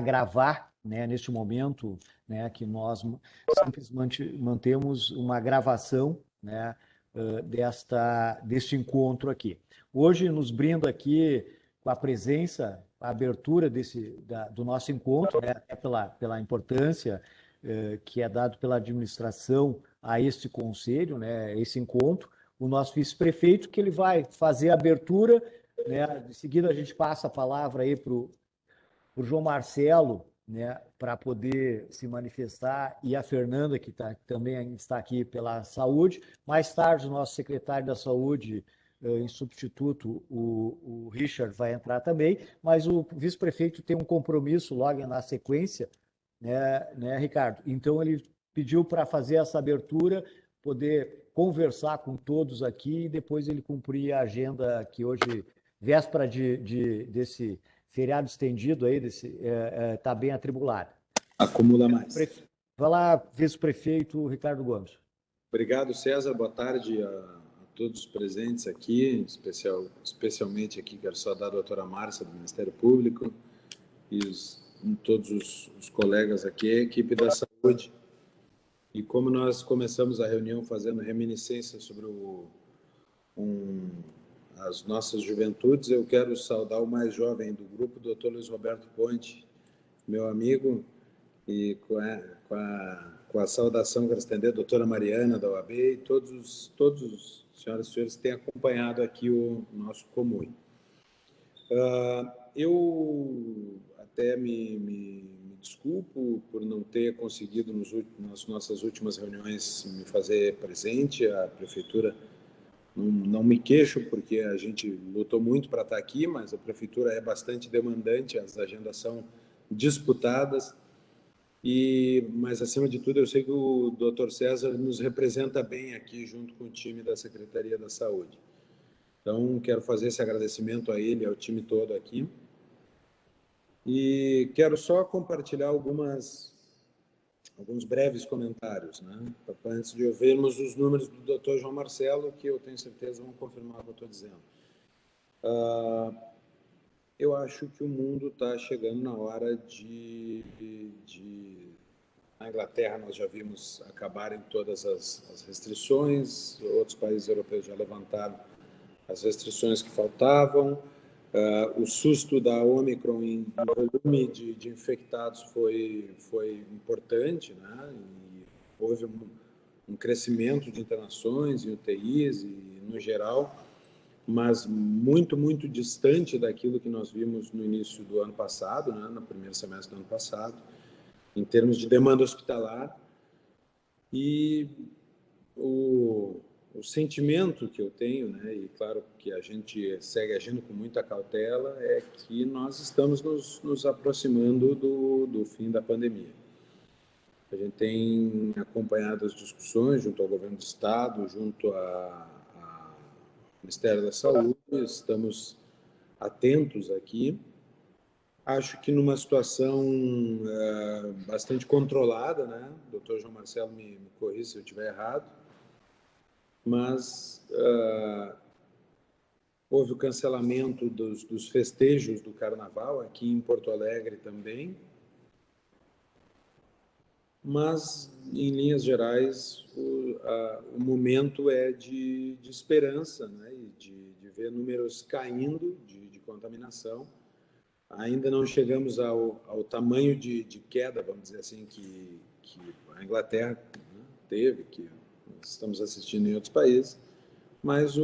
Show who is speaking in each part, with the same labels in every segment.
Speaker 1: gravar, né, neste momento, né, que nós simplesmente mantemos uma gravação, né, deste encontro aqui. Hoje nos brinda aqui com a presença, a abertura do nosso encontro, né, até pela importância que é dado pela administração a este conselho, né, esse encontro, o nosso vice-prefeito, que ele vai fazer a abertura, né, em seguida a gente passa a palavra aí para o João Marcelo, né, para poder se manifestar, e a Fernanda, que também está aqui pela saúde. Mais tarde, o nosso secretário da Saúde, em substituto, o Richard, vai entrar também, mas o vice-prefeito tem um compromisso logo na sequência, né, Ricardo? Então, ele pediu para fazer essa abertura, poder conversar com todos aqui e depois ele cumprir a agenda que hoje, véspera desse feriado estendido aí, está bem atribulado.
Speaker 2: Acumula mais.
Speaker 1: Vai lá, vice-prefeito Ricardo Gomes.
Speaker 2: Obrigado, César. Boa tarde a todos os presentes aqui, especialmente aqui quero saudar a doutora Márcia, do Ministério Público, e todos os colegas aqui, a equipe da saúde. E como nós começamos a reunião fazendo reminiscência sobre as nossas juventudes, eu quero saudar o mais jovem do grupo, o doutor Luiz Roberto Ponte, meu amigo, e com a saudação quero estender a doutora Mariana, da OAB, e todos os senhoras e senhores que têm acompanhado aqui o nosso comum. Eu até me desculpo por não ter conseguido, nas nossas últimas reuniões, me fazer presente. A prefeitura, não me queixo, porque a gente lutou muito para estar aqui, mas a prefeitura é bastante demandante, as agendas são disputadas, mas, acima de tudo, eu sei que o Dr. César nos representa bem aqui, junto com o time da Secretaria da Saúde. Então, quero fazer esse agradecimento a ele, ao time todo aqui. E quero só compartilhar alguns breves comentários, né? Antes de ouvirmos os números do Dr. João Marcelo, que eu tenho certeza vão confirmar o que eu estou dizendo. Eu acho que o mundo está chegando na hora Na Inglaterra, nós já vimos acabarem todas as restrições, outros países europeus já levantaram as restrições que faltavam. O susto da Omicron em volume de infectados foi importante, né? E houve um crescimento de internações em UTIs e no geral, mas muito, muito distante daquilo que nós vimos no início do ano passado, né? No primeiro semestre do ano passado, em termos de demanda hospitalar. E o sentimento que eu tenho, né, e claro que a gente segue agindo com muita cautela, é que nós estamos nos aproximando do fim da pandemia. A gente tem acompanhado as discussões junto ao governo do Estado, junto ao Ministério da Saúde, estamos atentos aqui. Acho que numa situação bastante controlada, né? O doutor João Marcelo me corrija se eu estiver errado, mas houve o cancelamento dos festejos do Carnaval, aqui em Porto Alegre também, mas, em linhas gerais, o momento é de esperança, né? E de ver números caindo de contaminação. Ainda não chegamos ao tamanho de queda, vamos dizer assim, que a Inglaterra, né, teve, que nós estamos assistindo em outros países, mas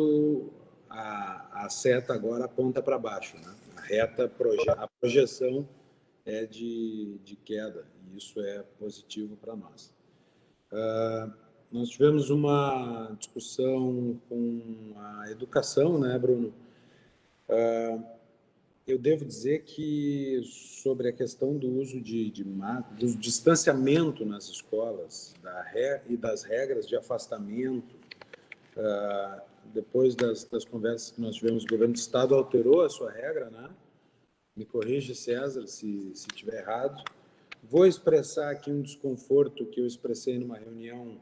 Speaker 2: a seta agora aponta para baixo, né? A projeção é de queda, e isso é positivo para nós. Nós tivemos uma discussão com a educação, né, Bruno? Eu devo dizer que, sobre a questão do uso do distanciamento nas escolas e das regras de afastamento, depois das conversas que nós tivemos, o governo do Estado alterou a sua regra, né? Me corrige, César, se estiver errado. Vou expressar aqui um desconforto que eu expressei numa reunião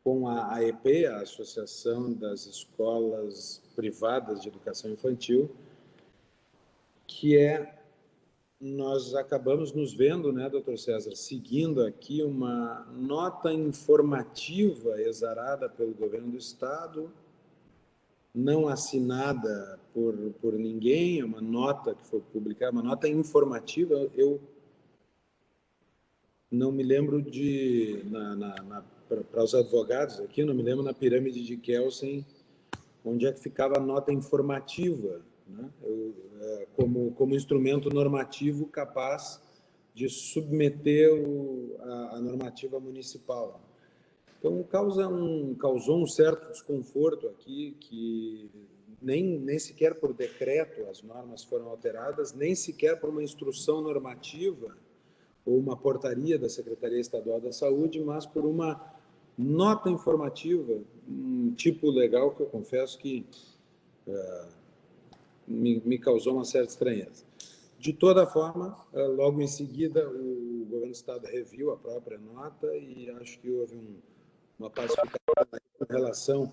Speaker 2: com a AEP, a Associação das Escolas Privadas de Educação Infantil, que é nós acabamos nos vendo, né, doutor César, seguindo aqui uma nota informativa exarada pelo governo do Estado, não assinada por ninguém, uma nota que foi publicada, uma nota informativa. Eu não me lembro para os advogados aqui, não me lembro na pirâmide de Kelsen, onde é que ficava a nota informativa, né? Como instrumento normativo capaz de submeter a normativa municipal. Então, causou um certo desconforto aqui, que nem sequer por decreto as normas foram alteradas, nem sequer por uma instrução normativa ou uma portaria da Secretaria Estadual da Saúde, mas por uma nota informativa, um tipo legal que eu confesso que me causou uma certa estranheza. De toda forma, logo em seguida, o governo do Estado reviu a própria nota e acho que houve uma pacificação em relação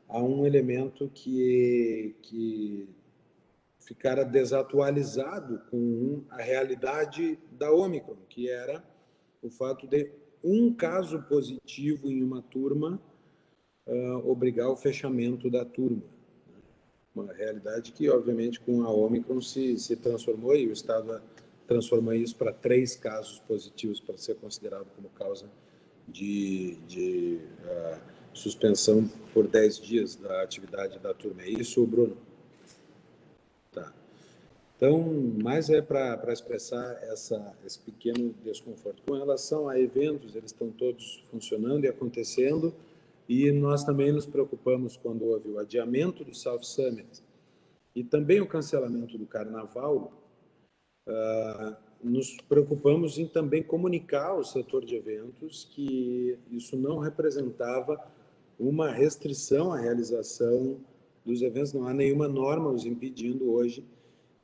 Speaker 2: a um elemento que ficara desatualizado com a realidade da Ômicron, que era o fato de um caso positivo em uma turma obrigar o fechamento da turma. Uma realidade que, obviamente, com a Ômicron se transformou, e o Estado transformou isso para 3 casos positivos para ser considerado como causa de suspensão por 10 dias da atividade da turma. É isso, Bruno? Tá. Então, mais é para expressar esse pequeno desconforto. Com relação a eventos, eles estão todos funcionando e acontecendo, e nós também nos preocupamos quando houve o adiamento do South Summit e também o cancelamento do Carnaval. Nos preocupamos em também comunicar ao setor de eventos que isso não representava uma restrição à realização dos eventos, não há nenhuma norma os impedindo hoje.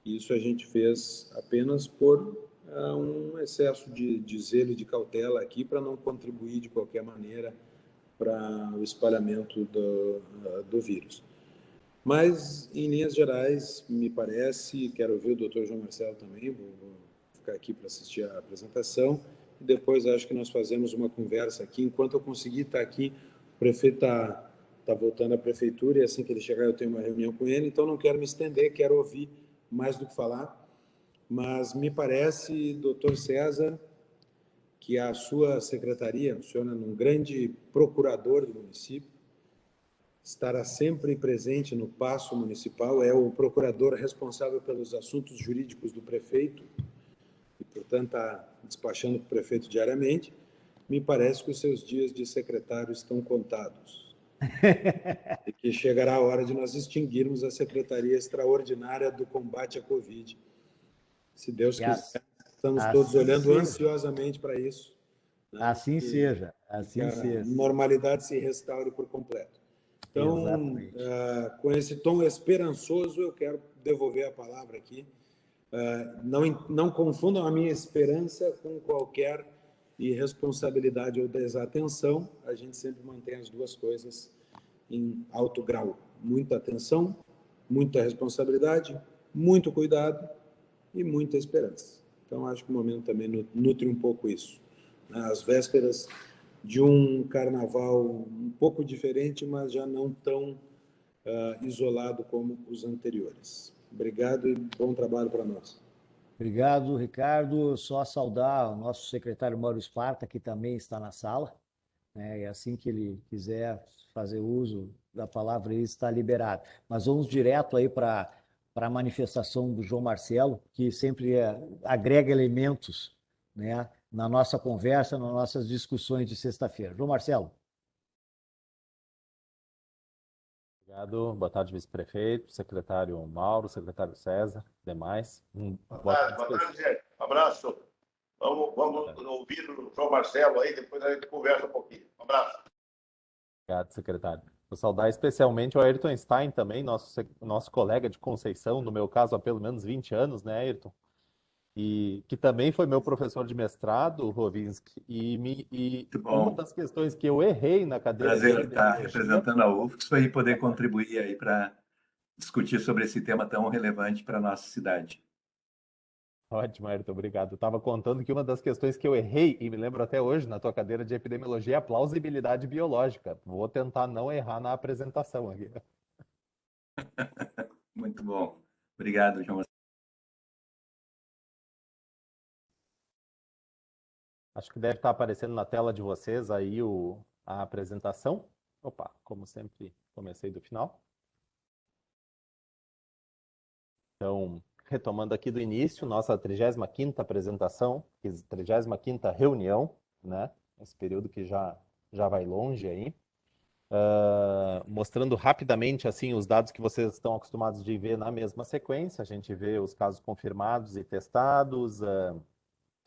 Speaker 2: Isso a gente fez apenas por um excesso de zelo e de cautela aqui, para não contribuir de qualquer maneira para o espalhamento do vírus. Mas, em linhas gerais, me parece, quero ouvir o doutor João Marcelo também, vou ficar aqui para assistir a apresentação, e depois acho que nós fazemos uma conversa aqui. Enquanto eu conseguir estar aqui, o prefeito está voltando à prefeitura, e assim que ele chegar eu tenho uma reunião com ele, então não quero me estender, quero ouvir mais do que falar, mas me parece, doutor César, que a sua secretaria, o senhor é um grande procurador do município, estará sempre presente no Paço Municipal, é o procurador responsável pelos assuntos jurídicos do prefeito, e, portanto, está despachando com o prefeito diariamente. Me parece que os seus dias de secretário estão contados. E que chegará a hora de nós extinguirmos a Secretaria Extraordinária do Combate à Covid. Se Deus quiser, estamos todos olhando ansiosamente para isso.
Speaker 1: Né? Assim seja, assim seja.
Speaker 2: A normalidade se restaure por completo. Então, com esse tom esperançoso, eu quero devolver a palavra aqui. Não confundam a minha esperança com qualquer irresponsabilidade ou desatenção. A gente sempre mantém as duas coisas em alto grau. Muita atenção, muita responsabilidade, muito cuidado e muita esperança. Então, acho que o momento também nutre um pouco isso. Às vésperas de um carnaval um pouco diferente, mas já não tão isolado como os anteriores. Obrigado e bom trabalho para nós.
Speaker 1: Obrigado, Ricardo. Só saudar o nosso secretário Mauro Esparta, que também está na sala, né? E assim que ele quiser fazer uso da palavra, ele está liberado. Mas vamos direto aí para a manifestação do João Marcelo, que sempre agrega elementos, né, na nossa conversa, nas nossas discussões de sexta-feira. João Marcelo.
Speaker 3: Obrigado. Boa tarde, vice-prefeito, secretário Mauro, secretário César, demais.
Speaker 4: Boa tarde, gente. Um abraço. Vamos ouvir o João Marcelo aí, depois a gente conversa um pouquinho. Um abraço.
Speaker 3: Obrigado, secretário. Vou saudar especialmente o Ayrton Stein também, nosso colega de Conceição, no meu caso há pelo menos 20 anos, né, Ayrton? E que também foi meu professor de mestrado, Rovinski, e uma das questões que eu errei na cadeira...
Speaker 5: Prazer estar representando a UFSC e poder contribuir aí para discutir sobre esse tema tão relevante para a nossa cidade.
Speaker 3: Ótimo, Ayrton, obrigado. Eu estava contando que uma das questões que eu errei, e me lembro até hoje, na tua cadeira de epidemiologia, é a plausibilidade biológica. Vou tentar não errar na apresentação aqui.
Speaker 5: Muito bom. Obrigado, João.
Speaker 3: Acho que deve estar aparecendo na tela de vocês aí a apresentação. Opa, como sempre, comecei do final. Então, retomando aqui do início, nossa 35ª apresentação, 35ª reunião, né? Esse período que já vai longe aí. Mostrando rapidamente assim os dados que vocês estão acostumados de ver na mesma sequência. A gente vê os casos confirmados e testados,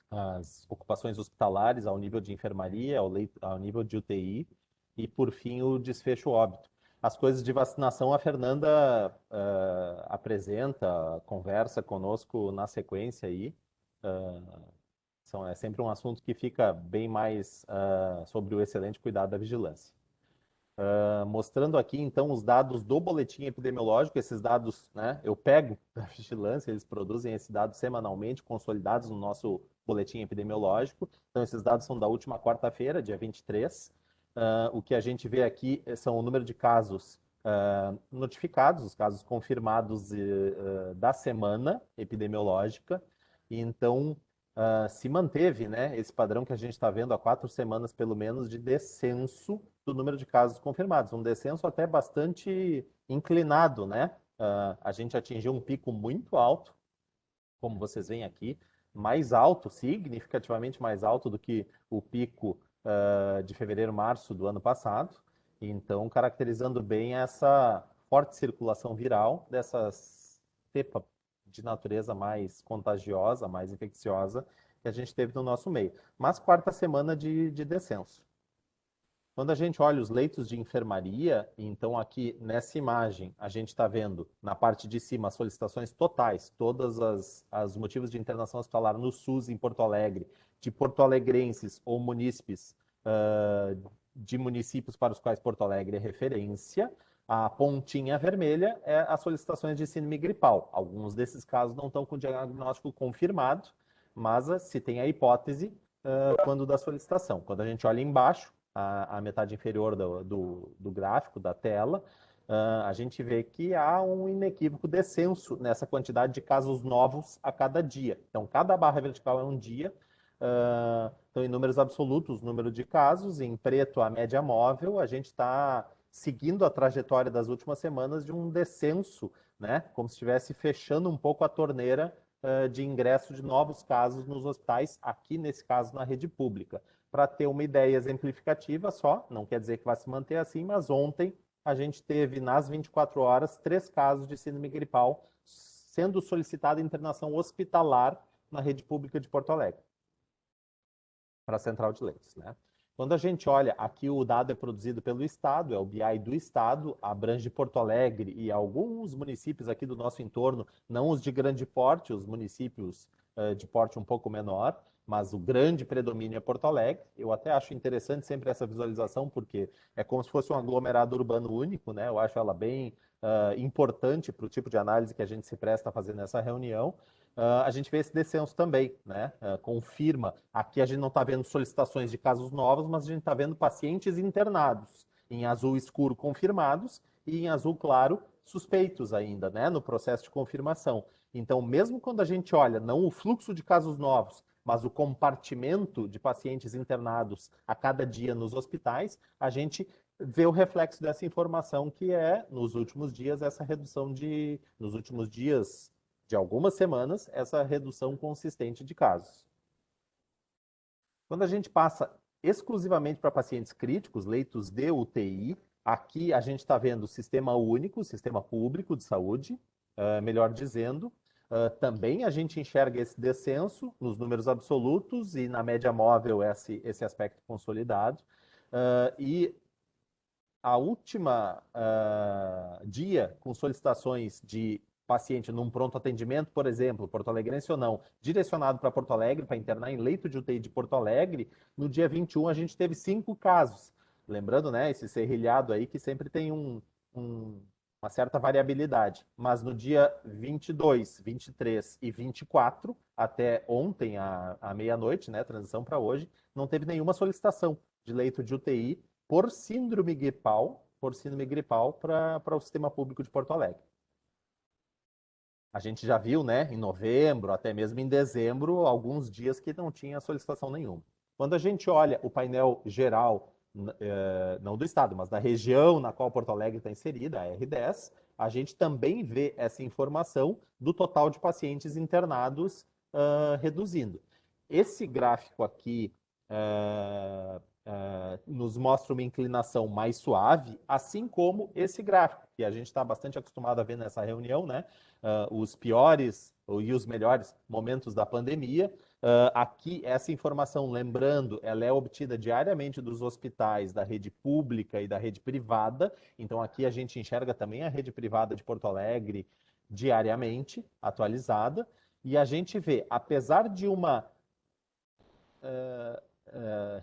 Speaker 3: as ocupações hospitalares ao nível de enfermaria, ao nível de UTI e, por fim, o desfecho óbito. As coisas de vacinação, a Fernanda apresenta, conversa conosco na sequência aí. É sempre um assunto que fica bem mais sobre o excelente cuidado da vigilância. Mostrando aqui, então, os dados do boletim epidemiológico. Esses dados, né, eu pego da vigilância, eles produzem esses dados semanalmente, consolidados no nosso boletim epidemiológico. Então, esses dados são da última quarta-feira, dia 23. O que a gente vê aqui são o número de casos notificados, os casos confirmados da semana epidemiológica. E, então, se manteve, né, esse padrão que a gente está vendo há 4 semanas, pelo menos, de descenso do número de casos confirmados. Um descenso até bastante inclinado, né? A gente atingiu um pico muito alto, como vocês veem aqui, mais alto, significativamente mais alto do que o pico de fevereiro, março do ano passado. Então, caracterizando bem essa forte circulação viral dessa cepa de natureza mais contagiosa, mais infecciosa, que a gente teve no nosso meio. Mas 4ª semana de descenso. Quando a gente olha os leitos de enfermaria, então aqui nessa imagem a gente está vendo na parte de cima as solicitações totais, todas as motivos de internação hospitalar no SUS em Porto Alegre, de porto-alegrenses ou munícipes de municípios para os quais Porto Alegre é referência. A pontinha vermelha é as solicitações de síndrome gripal. Alguns desses casos não estão com diagnóstico confirmado, mas se tem a hipótese quando da solicitação. Quando a gente olha embaixo, a metade inferior do gráfico, da tela, a gente vê que há um inequívoco descenso nessa quantidade de casos novos a cada dia. Então, cada barra vertical é um dia. Então, em números absolutos, número de casos, em preto, a média móvel, a gente está seguindo a trajetória das últimas semanas de um descenso, né? Como se estivesse fechando um pouco a torneira de ingresso de novos casos nos hospitais, aqui nesse caso na rede pública. Para ter uma ideia exemplificativa só, não quer dizer que vai se manter assim, mas ontem a gente teve nas 24 horas 3 casos de síndrome gripal sendo solicitada internação hospitalar na rede pública de Porto Alegre, para a central de leitos, né? Quando a gente olha, aqui o dado é produzido pelo Estado, é o BI do Estado, abrange Porto Alegre e alguns municípios aqui do nosso entorno, não os de grande porte, os municípios de porte um pouco menor, mas o grande predomínio é Porto Alegre. Eu até acho interessante sempre essa visualização, porque é como se fosse um aglomerado urbano único, né? Eu acho ela bem importante para o tipo de análise que a gente se presta a fazer nessa reunião. A gente vê esse descenso também, né? Confirma. Aqui a gente não está vendo solicitações de casos novos, mas a gente está vendo pacientes internados, em azul escuro confirmados e em azul claro suspeitos ainda, né? No processo de confirmação. Então, mesmo quando a gente olha não o fluxo de casos novos, mas o compartimento de pacientes internados a cada dia nos hospitais, a gente vê o reflexo dessa informação que é, nos últimos dias, essa redução nos últimos dias de algumas semanas, essa redução consistente de casos. Quando a gente passa exclusivamente para pacientes críticos, leitos de UTI, aqui a gente está vendo o sistema único, sistema público de saúde, melhor dizendo. Também a gente enxerga esse descenso nos números absolutos e na média móvel esse aspecto consolidado. E a última dia com solicitações de paciente num pronto atendimento, por exemplo, Porto Alegrense ou não, direcionado para Porto Alegre, para internar em leito de UTI de Porto Alegre, no dia 21 a gente teve 5 casos. Lembrando, né, esse serrilhado aí que sempre tem uma certa variabilidade, mas no dia 22, 23 e 24, até ontem, à meia-noite, né, transição para hoje, não teve nenhuma solicitação de leito de UTI por síndrome gripal para o sistema público de Porto Alegre. A gente já viu, né, em novembro, até mesmo em dezembro, alguns dias que não tinha solicitação nenhuma. Quando a gente olha o painel geral, não do estado, mas da região na qual Porto Alegre está inserida, a R10, a gente também vê essa informação do total de pacientes internados reduzindo. Esse gráfico aqui nos mostra uma inclinação mais suave, assim como esse gráfico, que a gente está bastante acostumado a ver nessa reunião, né? Os piores e os melhores momentos da pandemia. Aqui, essa informação, lembrando, ela é obtida diariamente dos hospitais da rede pública e da rede privada. Então, aqui a gente enxerga também a rede privada de Porto Alegre diariamente, atualizada. E a gente vê, apesar de uma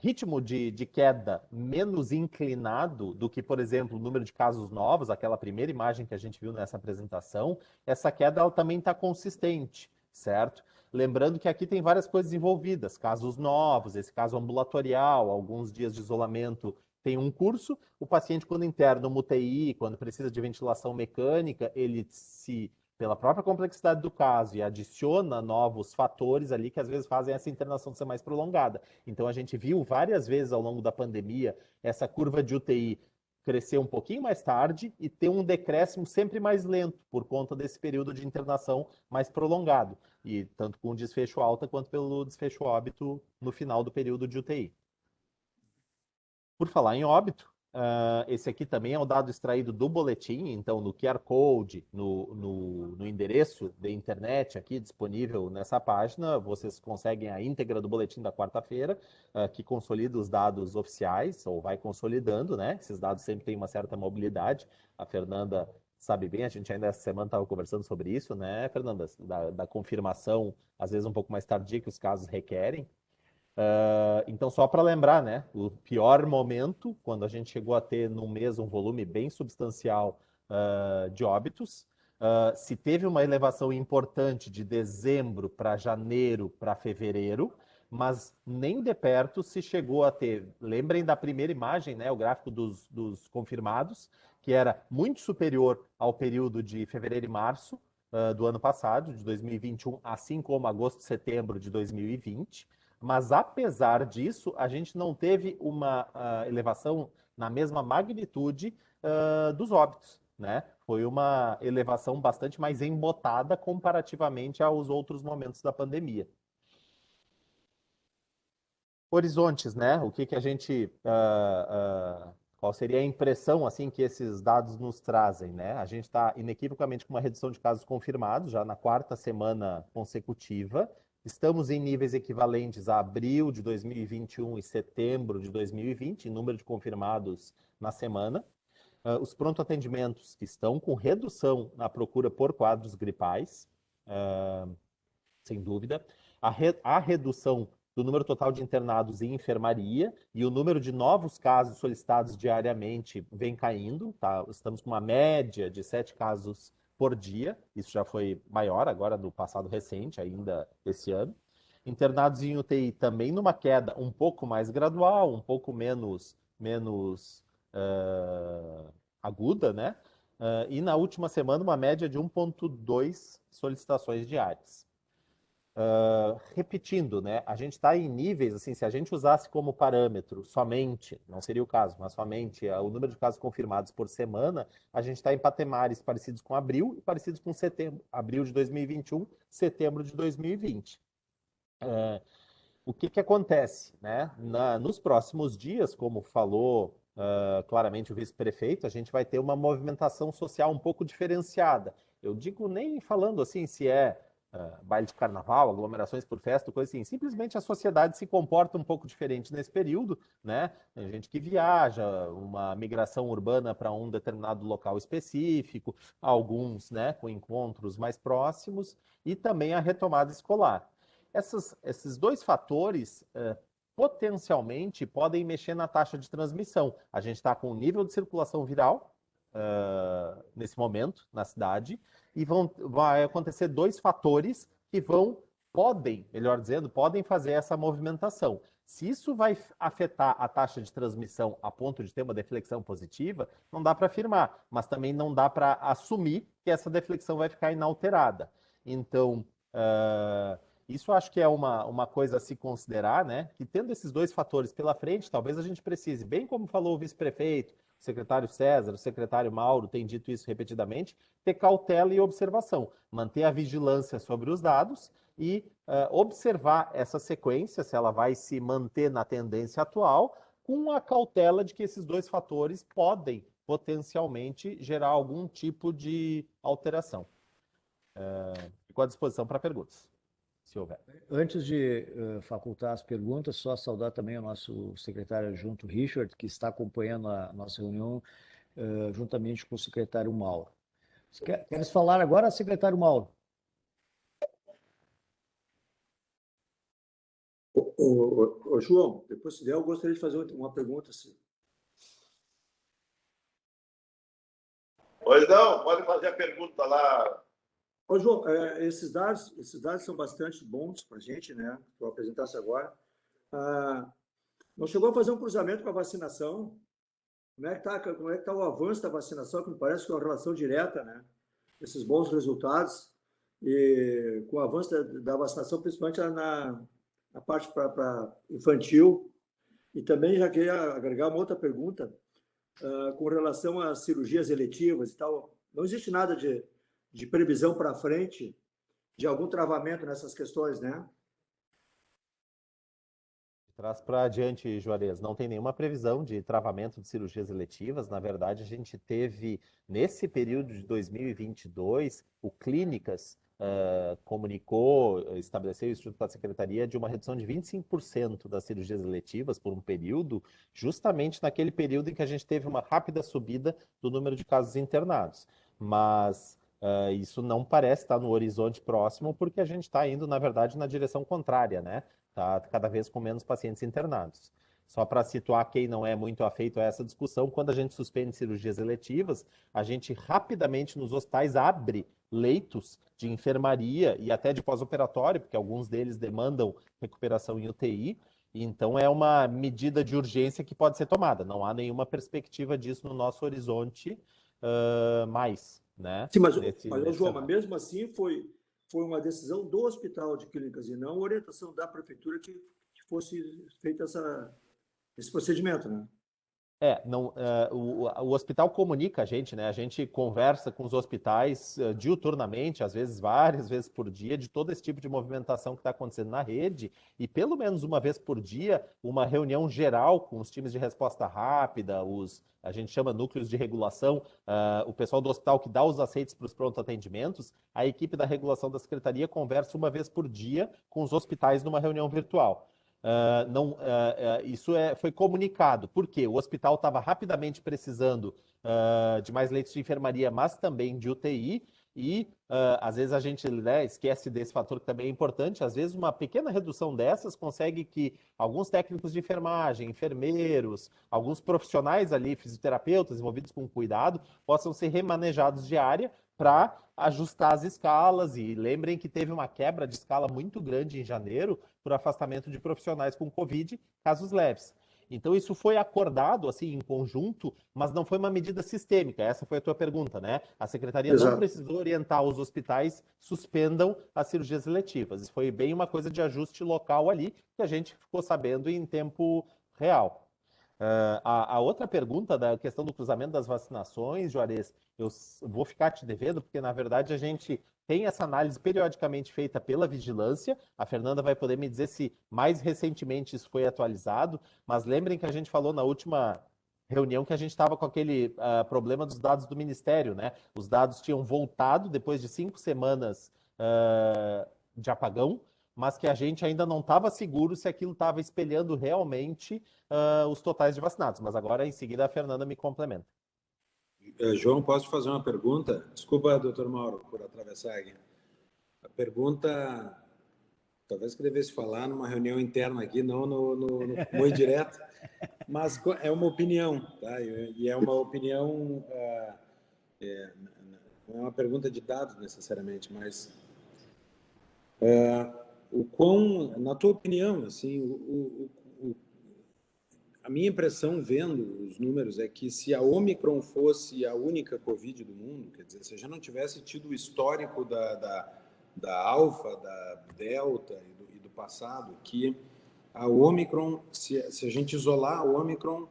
Speaker 3: ritmo de queda menos inclinado do que, por exemplo, o número de casos novos, aquela primeira imagem que a gente viu nessa apresentação, essa queda ela também está consistente, certo? Lembrando que aqui tem várias coisas envolvidas, casos novos, esse caso ambulatorial, alguns dias de isolamento tem um curso, o paciente quando interna uma UTI, quando precisa de ventilação mecânica, ele se pela própria complexidade do caso e adiciona novos fatores ali que às vezes fazem essa internação ser mais prolongada. Então a gente viu várias vezes ao longo da pandemia essa curva de UTI crescer um pouquinho mais tarde e ter um decréscimo sempre mais lento por conta desse período de internação mais prolongado, e tanto com o desfecho alta quanto pelo desfecho óbito no final do período de UTI. Por falar em óbito, esse aqui também é o dado extraído do boletim, então no QR Code, no endereço da internet aqui disponível nessa página, vocês conseguem a íntegra do boletim da quarta-feira, que consolida os dados oficiais, ou vai consolidando, né? Esses dados sempre têm uma certa mobilidade. A Fernanda sabe bem, a gente ainda essa semana estava conversando sobre isso, né, Fernanda? Da confirmação, às vezes um pouco mais tardia que os casos requerem. Então, só para lembrar, né, o pior momento, quando a gente chegou a ter num mês um volume bem substancial de óbitos, se teve uma elevação importante de dezembro para janeiro para fevereiro, mas nem de perto se chegou a ter. Lembrem da primeira imagem, né, o gráfico dos confirmados, que era muito superior ao período de fevereiro e março do ano passado, de 2021, assim como agosto e setembro de 2020. Mas, apesar disso, a gente não teve uma elevação na mesma magnitude dos óbitos, né? Foi uma elevação bastante mais embotada comparativamente aos outros momentos da pandemia. Horizontes, né? O que a gente... qual seria a impressão assim que esses dados nos trazem, né? A gente está inequivocamente com uma redução de casos confirmados, já na quarta semana consecutiva. Estamos em níveis equivalentes a abril de 2021 e setembro de 2020, em número de confirmados na semana. Os pronto-atendimentos estão com redução na procura por quadros gripais, sem dúvida. A redução do número total de internados em enfermaria e o número de novos casos solicitados diariamente vem caindo, tá? Estamos com uma média de 7 casos por dia, isso já foi maior agora no passado recente, ainda esse ano. Internados em UTI também numa queda um pouco mais gradual, um pouco menos aguda, né? E na última semana uma média de 1,2 solicitações diárias. Repetindo, né? A gente está em níveis, assim, se a gente usasse como parâmetro somente, não seria o caso, mas somente o número de casos confirmados por semana, a gente está em patamares parecidos com abril e parecidos com setembro, abril de 2021, setembro de 2020. O que acontece, né? Nos próximos dias, como falou claramente o vice-prefeito, a gente vai ter uma movimentação social um pouco diferenciada. Eu digo nem falando assim se é baile de carnaval, aglomerações por festa, coisa assim. Simplesmente a sociedade se comporta um pouco diferente nesse período, né? Tem gente que viaja, uma migração urbana para um determinado local específico, alguns, né, com encontros mais próximos, e também a retomada escolar. Esses dois fatores potencialmente podem mexer na taxa de transmissão. A gente está com um nível de circulação viral nesse momento na cidade, e vai acontecer dois fatores que melhor dizendo, podem fazer essa movimentação. Se isso vai afetar a taxa de transmissão a ponto de ter uma deflexão positiva, não dá para afirmar, mas também não dá para assumir que essa deflexão vai ficar inalterada. Então, isso acho que é uma coisa a se considerar, né? Que tendo esses dois fatores pela frente, talvez a gente precise, bem como falou o vice-prefeito, o secretário César, o secretário Mauro tem dito isso repetidamente, ter cautela e observação, manter a vigilância sobre os dados e observar essa sequência, se ela vai se manter na tendência atual, com a cautela de que esses dois fatores podem potencialmente gerar algum tipo de alteração. Fico à disposição para perguntas, se houver.
Speaker 1: Antes de facultar as perguntas, só saudar também o nosso secretário adjunto Richard, que está acompanhando a nossa reunião juntamente com o secretário Mauro. Queres falar agora, secretário Mauro?
Speaker 6: João, depois se der, eu gostaria de fazer uma pergunta. Assim.
Speaker 4: Pois não, pode fazer a pergunta lá.
Speaker 6: João, esses dados são bastante bons para a gente, né? Que eu apresentasse agora. Não chegou a fazer um cruzamento com a vacinação? Como é que está o avanço da vacinação? Que me parece que é uma relação direta, né? Esses bons resultados e com o avanço da vacinação, principalmente na parte para infantil. E também já queria agregar uma outra pergunta com relação às cirurgias eletivas e tal. Não existe nada de previsão para frente de algum travamento nessas questões, né?
Speaker 3: Traz para adiante, Juarez, não tem nenhuma previsão de travamento de cirurgias eletivas. Na verdade, a gente teve, nesse período de 2022, o Clínicas estabeleceu o estudo com a Secretaria de uma redução de 25% das cirurgias eletivas por um período, justamente naquele período em que a gente teve uma rápida subida do número de casos internados. Mas isso não parece estar no horizonte próximo, porque a gente está indo, na verdade, na direção contrária, né? Está cada vez com menos pacientes internados. Só para situar quem não é muito afeito a essa discussão, quando a gente suspende cirurgias eletivas, a gente rapidamente nos hospitais abre leitos de enfermaria e até de pós-operatório, porque alguns deles demandam recuperação em UTI, então é uma medida de urgência que pode ser tomada. Não há nenhuma perspectiva disso no nosso horizonte mais, né?
Speaker 6: Sim, mas João, mas mesmo assim foi uma decisão do Hospital de Clínicas e não orientação da Prefeitura que fosse feito esse procedimento, né?
Speaker 3: O hospital comunica a gente, né? A gente conversa com os hospitais diuturnamente, às vezes várias vezes por dia, de todo esse tipo de movimentação que está acontecendo na rede, e pelo menos uma vez por dia, uma reunião geral com os times de resposta rápida, a gente chama núcleos de regulação, o pessoal do hospital que dá os aceites para os pronto-atendimentos, a equipe da regulação da Secretaria conversa uma vez por dia com os hospitais numa reunião virtual. Isso foi comunicado, porque o hospital estava rapidamente precisando de mais leitos de enfermaria, mas também de UTI, e às vezes a gente esquece desse fator que também é importante. Às vezes uma pequena redução dessas consegue que alguns técnicos de enfermagem, enfermeiros, alguns profissionais ali, fisioterapeutas envolvidos com cuidado, possam ser remanejados de área para ajustar as escalas. E lembrem que teve uma quebra de escala muito grande em janeiro por afastamento de profissionais com Covid, casos leves. Então isso foi acordado assim em conjunto, mas não foi uma medida sistêmica. Essa foi a tua pergunta, né? A Secretaria não precisou orientar os hospitais, suspendam as cirurgias eletivas. Isso foi bem uma coisa de ajuste local ali, que a gente ficou sabendo em tempo real. A outra pergunta da questão do cruzamento das vacinações, Juarez, eu vou ficar te devendo, porque na verdade a gente tem essa análise periodicamente feita pela vigilância. A Fernanda vai poder me dizer se mais recentemente isso foi atualizado, mas lembrem que a gente falou na última reunião que a gente estava com aquele problema dos dados do Ministério, né? Os dados tinham voltado depois de 5 semanas de apagão, mas que a gente ainda não estava seguro se aquilo estava espelhando realmente os totais de vacinados. Mas agora, em seguida, a Fernanda me complementa.
Speaker 2: João, posso fazer uma pergunta? Desculpa, doutor Mauro, por atravessar aqui. A pergunta, talvez que devesse falar numa reunião interna aqui, não muito direto, mas é uma opinião, tá? E é uma opinião Não é uma pergunta de dados necessariamente, mas na tua opinião, assim, a minha impressão vendo os números é que se a Omicron fosse a única Covid do mundo, quer dizer, se a gente não tivesse tido o histórico da Alfa, da Delta e do passado, que a Omicron, se a gente isolar a Omicron,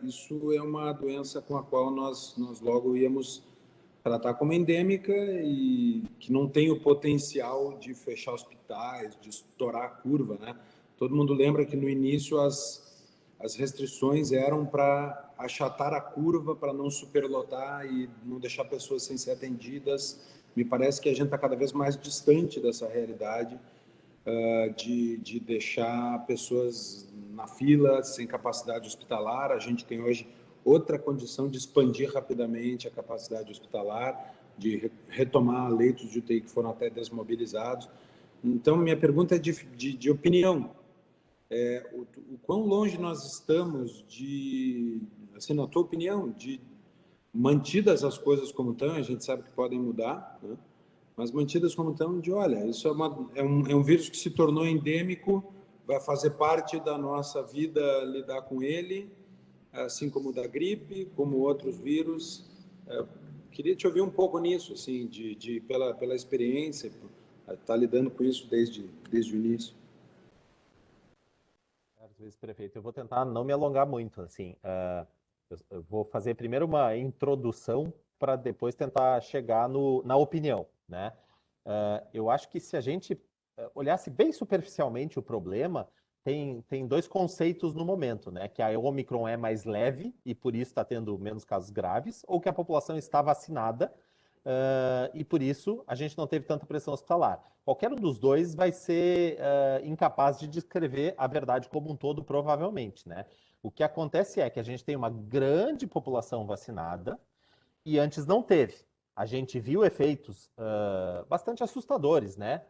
Speaker 2: isso é uma doença com a qual nós logo íamos tratar como endêmica e que não tem o potencial de fechar hospitais, de estourar a curva, né? Todo mundo lembra que no início as restrições eram para achatar a curva, para não superlotar e não deixar pessoas sem ser atendidas. Me parece que a gente está cada vez mais distante dessa realidade de deixar pessoas na fila, sem capacidade hospitalar. A gente tem hoje outra condição de expandir rapidamente a capacidade hospitalar, de retomar leitos de UTI que foram até desmobilizados. Então, minha pergunta é de opinião. O quão longe nós estamos de, assim, na tua opinião, de mantidas as coisas como estão, a gente sabe que podem mudar, né? Mas mantidas como estão, de olha, isso é um vírus que se tornou endêmico, vai fazer parte da nossa vida lidar com ele, assim como o da gripe, como outros vírus. Queria te ouvir um pouco nisso, assim, pela experiência, estar lidando com isso desde o início.
Speaker 3: Vice-prefeito, eu vou tentar não me alongar muito, assim, eu vou fazer primeiro uma introdução para depois tentar chegar na opinião, né? Eu acho que se a gente olhasse bem superficialmente o problema, tem dois conceitos no momento, né? Que a Omicron é mais leve e por isso está tendo menos casos graves, ou que a população está vacinada e por isso a gente não teve tanta pressão hospitalar. Qualquer um dos dois vai ser incapaz de descrever a verdade como um todo, provavelmente, né? O que acontece é que a gente tem uma grande população vacinada e antes não teve. A gente viu efeitos bastante assustadores, né,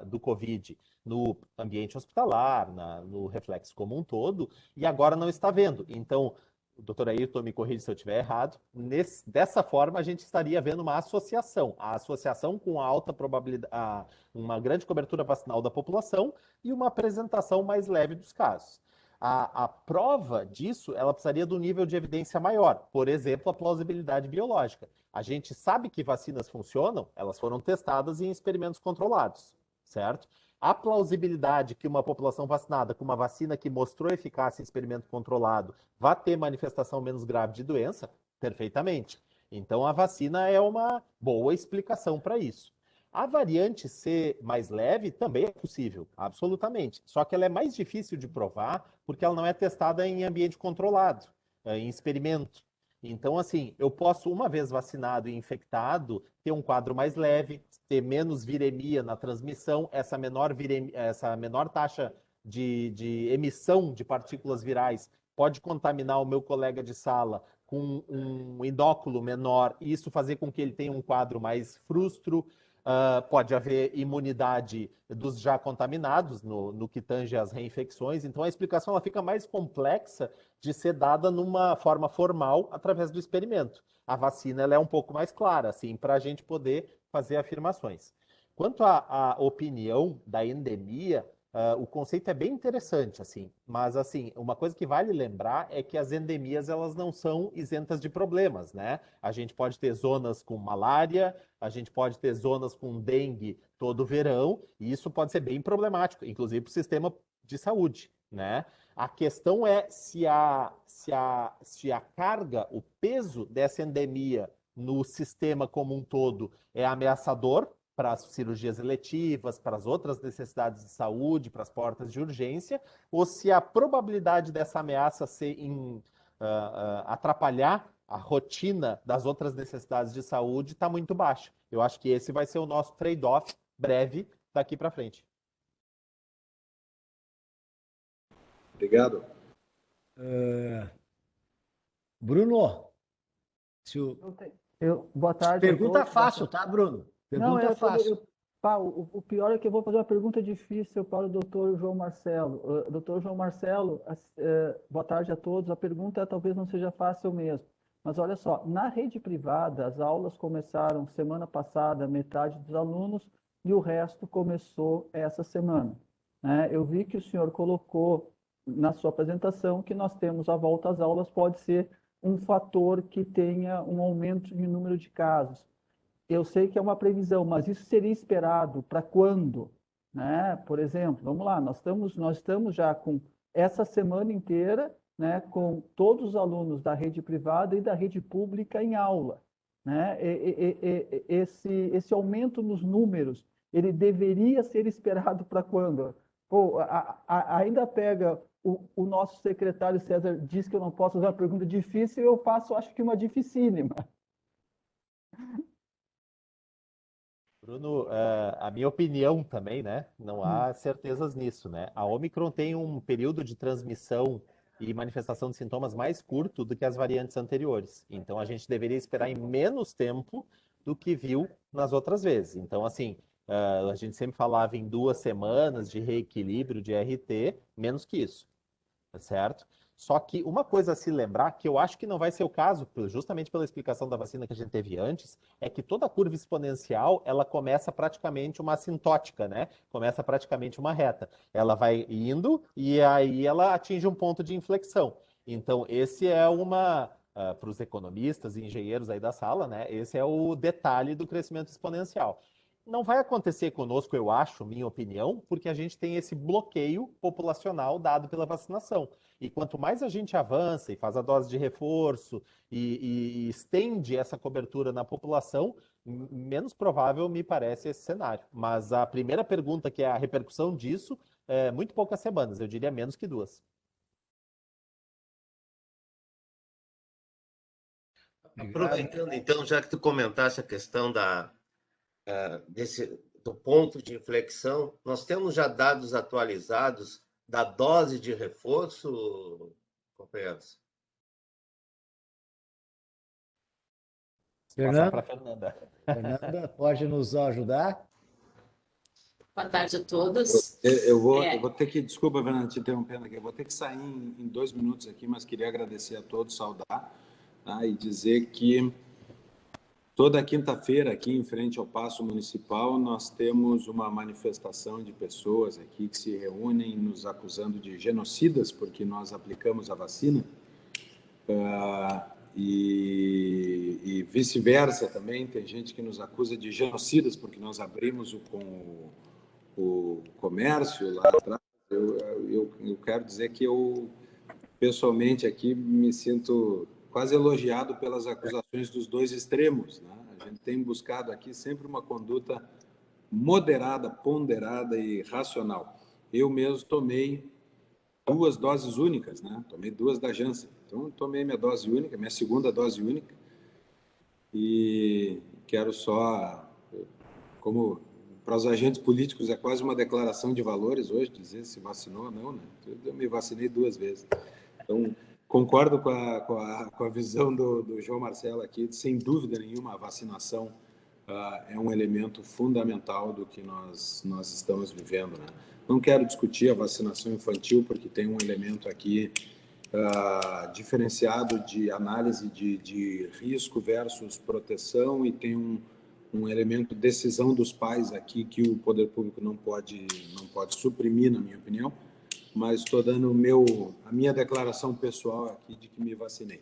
Speaker 3: do Covid no ambiente hospitalar, no reflexo como um todo, e agora não está vendo. Então, o doutor Ayrton me corrige se eu estiver errado, dessa forma a gente estaria vendo uma associação, a associação com a alta probabilidade, uma grande cobertura vacinal da população e uma apresentação mais leve dos casos. A prova disso, ela precisaria do nível de evidência maior. Por exemplo, a plausibilidade biológica. A gente sabe que vacinas funcionam, elas foram testadas em experimentos controlados, certo? A plausibilidade que uma população vacinada com uma vacina que mostrou eficácia em experimento controlado vai ter manifestação menos grave de doença, perfeitamente. Então, a vacina é uma boa explicação para isso. A variante ser mais leve também é possível, absolutamente. Só que ela é mais difícil de provar porque ela não é testada em ambiente controlado, em experimento. Então, assim, eu posso, uma vez vacinado e infectado, ter um quadro mais leve, ter menos viremia na transmissão, essa menor taxa de emissão de partículas virais pode contaminar o meu colega de sala com um indóculo menor e isso fazer com que ele tenha um quadro mais frustro. Pode haver imunidade dos já contaminados no que tange às reinfecções. Então, a explicação ela fica mais complexa de ser dada numa forma formal através do experimento. A vacina ela é um pouco mais clara, assim, para a gente poder fazer afirmações. Quanto à opinião da endemia, o conceito é bem interessante, assim, mas assim, uma coisa que vale lembrar é que as endemias elas não são isentas de problemas, né? A gente pode ter zonas com malária, a gente pode ter zonas com dengue todo verão, e isso pode ser bem problemático, inclusive para o sistema de saúde, né? A questão é se a carga, o peso dessa endemia no sistema como um todo é ameaçador para as cirurgias eletivas, para as outras necessidades de saúde, para as portas de urgência, ou se a probabilidade dessa ameaça atrapalhar a rotina das outras necessidades de saúde está muito baixa. Eu acho que esse vai ser o nosso trade-off breve daqui para frente.
Speaker 2: Obrigado.
Speaker 1: Bruno,
Speaker 7: boa tarde a
Speaker 1: pergunta
Speaker 7: todos.
Speaker 1: fácil, tá, Bruno? Pergunta fácil.
Speaker 7: O pior é que eu vou fazer uma pergunta difícil para o doutor João Marcelo. Doutor João Marcelo, boa tarde a todos. A pergunta talvez não seja fácil mesmo. Mas olha só, na rede privada, as aulas começaram semana passada, metade dos alunos, e o resto começou essa semana, né? Eu vi que o senhor colocou na sua apresentação que nós temos a volta às aulas, pode ser um fator que tenha um aumento de número de casos. Eu sei que é uma previsão, mas isso seria esperado para quando? Né? Por exemplo, vamos lá, nós estamos já com essa semana inteira, né, com todos os alunos da rede privada e da rede pública em aula, né? Esse aumento nos números, ele deveria ser esperado para quando? Pô, ainda pega o nosso secretário César diz que eu não posso fazer uma pergunta difícil, eu faço, acho que uma dificílima.
Speaker 3: Bruno, a minha opinião também, né? Não há certezas nisso, né? A Omicron tem um período de transmissão e manifestação de sintomas mais curto do que as variantes anteriores. Então, a gente deveria esperar em menos tempo do que viu nas outras vezes. Então, assim, a gente sempre falava em 2 semanas de reequilíbrio de RT, menos que isso, tá certo? Só que uma coisa a se lembrar, que eu acho que não vai ser o caso, justamente pela explicação da vacina que a gente teve antes, é que toda curva exponencial, ela começa praticamente uma assintótica, né? Começa praticamente uma reta. Ela vai indo e aí ela atinge um ponto de inflexão. Então, esse é para os economistas e engenheiros aí da sala, né? Esse é o detalhe do crescimento exponencial. Não vai acontecer conosco, eu acho, minha opinião, porque a gente tem esse bloqueio populacional dado pela vacinação. E quanto mais a gente avança e faz a dose de reforço e estende essa cobertura na população, menos provável me parece esse cenário. Mas a primeira pergunta, que é a repercussão disso, é muito poucas semanas, eu diria menos que 2.
Speaker 8: Aproveitando, então, já que tu comentaste a questão do ponto de inflexão, nós temos já dados atualizados da dose de reforço, companheiros?
Speaker 3: Passar
Speaker 1: Fernanda,
Speaker 3: para a Fernanda.
Speaker 1: Fernanda, pode nos ajudar?
Speaker 9: Boa tarde a todos.
Speaker 2: Eu vou ter que, desculpa, Fernanda, te interrompendo aqui, eu vou ter que sair em 2 minutos aqui, mas queria agradecer a todos, saudar, tá? E dizer que toda quinta-feira, aqui em frente ao Paço Municipal, nós temos uma manifestação de pessoas aqui que se reúnem nos acusando de genocidas, porque nós aplicamos a vacina, e vice-versa também. Tem gente que nos acusa de genocidas, porque nós abrimos o comércio lá atrás. Eu quero dizer que eu, pessoalmente, aqui me sinto quase elogiado pelas acusações dos dois extremos, né? A gente tem buscado aqui sempre uma conduta moderada, ponderada e racional. Eu mesmo tomei 2 doses únicas, né? Tomei 2 da Janssen. Então, tomei minha dose única, minha segunda dose única, e quero só, como para os agentes políticos é quase uma declaração de valores hoje, dizer se vacinou ou não, né? Eu me vacinei 2 vezes. Então, concordo com a visão do João Marcelo aqui. Sem dúvida nenhuma, a vacinação é um elemento fundamental do que nós estamos vivendo, né? Não quero discutir a vacinação infantil, porque tem um elemento aqui diferenciado de análise de risco versus proteção, e tem um elemento de decisão dos pais aqui que o poder público não pode suprimir, na minha opinião. Mas estou dando a minha declaração pessoal aqui de que me vacinei.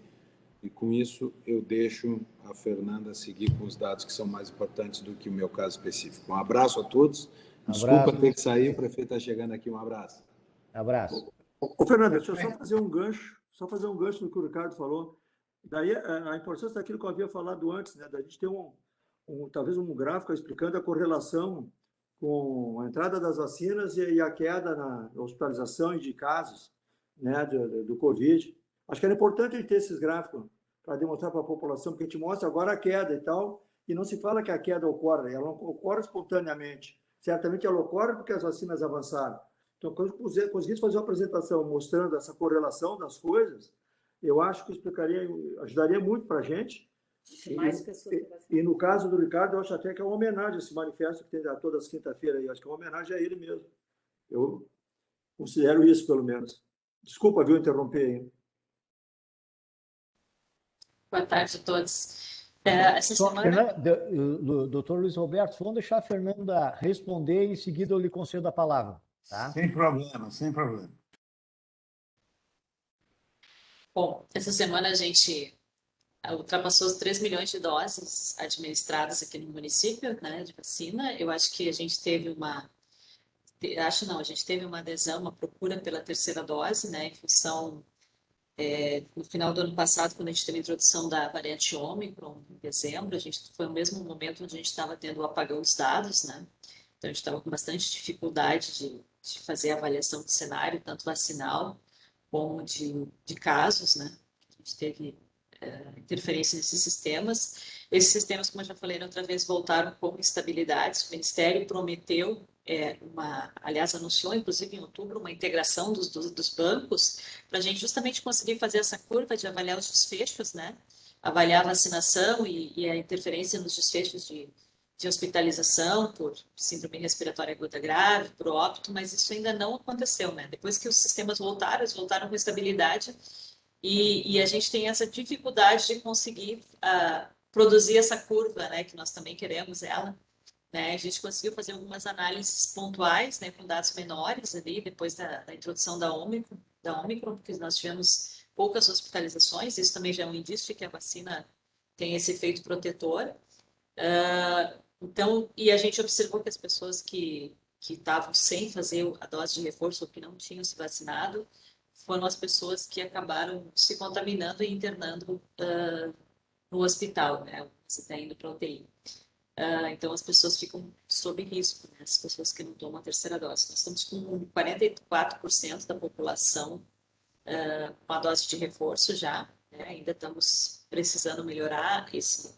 Speaker 2: E com isso eu deixo a Fernanda seguir com os dados que são mais importantes do que o meu caso específico. Um abraço a todos. Desculpa ter que sair, o prefeito está chegando aqui. Um abraço.
Speaker 1: Abraço.
Speaker 6: Ô, Fernando, deixa eu só fazer um gancho no que o Ricardo falou. Daí a importância daquilo que eu havia falado antes, né? Da gente ter talvez um gráfico explicando a correlação com a entrada das vacinas e a queda na hospitalização e de casos, né, do Covid. Acho que era importante a gente ter esses gráficos para demonstrar para a população, porque a gente mostra agora a queda e tal, e não se fala que a queda ocorre, ela ocorre espontaneamente. Certamente ela ocorre porque as vacinas avançaram. Então, quando conseguisse fazer uma apresentação mostrando essa correlação das coisas, eu acho que ajudaria muito para a gente. E no caso do Ricardo, eu acho até que é uma homenagem a esse manifesto que tem todas as quinta-feiras aí. Acho que é uma homenagem a ele mesmo. Eu considero isso, pelo menos. Desculpa, viu, interromper aí.
Speaker 9: Boa tarde a todos. Essa semana...
Speaker 1: Doutor Luiz Roberto, vamos deixar a Fernanda responder e em seguida eu lhe concedo a palavra. Tá?
Speaker 10: Sem problema, sem problema.
Speaker 9: Bom, essa semana a gente ultrapassou os 3 milhões de doses administradas aqui no município, né, de vacina. Eu acho que a gente teve a gente teve uma adesão, uma procura pela terceira dose, né, em função, no final do ano passado, quando a gente teve a introdução da variante Ômicron, em dezembro, foi o mesmo momento onde a gente estava tendo o apagão dos dados, né, então a gente estava com bastante dificuldade de fazer a avaliação do cenário, tanto vacinal como de casos, né, a gente teve interferência nesses sistemas. Esses sistemas, como eu já falei outra vez, voltaram com instabilidades. O Ministério prometeu, aliás, anunciou, inclusive em outubro, uma integração dos bancos para a gente justamente conseguir fazer essa curva de avaliar os desfechos, né? Avaliar a vacinação e a interferência nos desfechos de hospitalização por síndrome respiratória aguda grave, por óbito, mas isso ainda não aconteceu, né? Depois que os sistemas voltaram, eles voltaram com estabilidade. E a gente tem essa dificuldade de conseguir produzir essa curva, né, que nós também queremos ela. Né? A gente conseguiu fazer algumas análises pontuais, né, com dados menores ali, depois da introdução da Ômicron, porque nós tivemos poucas hospitalizações, isso também já é um indício de que a vacina tem esse efeito protetor. Então, e a gente observou que as pessoas que estavam sem fazer a dose de reforço ou que não tinham se vacinado, foram as pessoas que acabaram se contaminando e internando no hospital, né? Você está indo para a UTI. Então, as pessoas ficam sob risco, né? As pessoas que não tomam a terceira dose. Nós estamos com 44% da população com a dose de reforço já, né? Ainda estamos precisando melhorar esse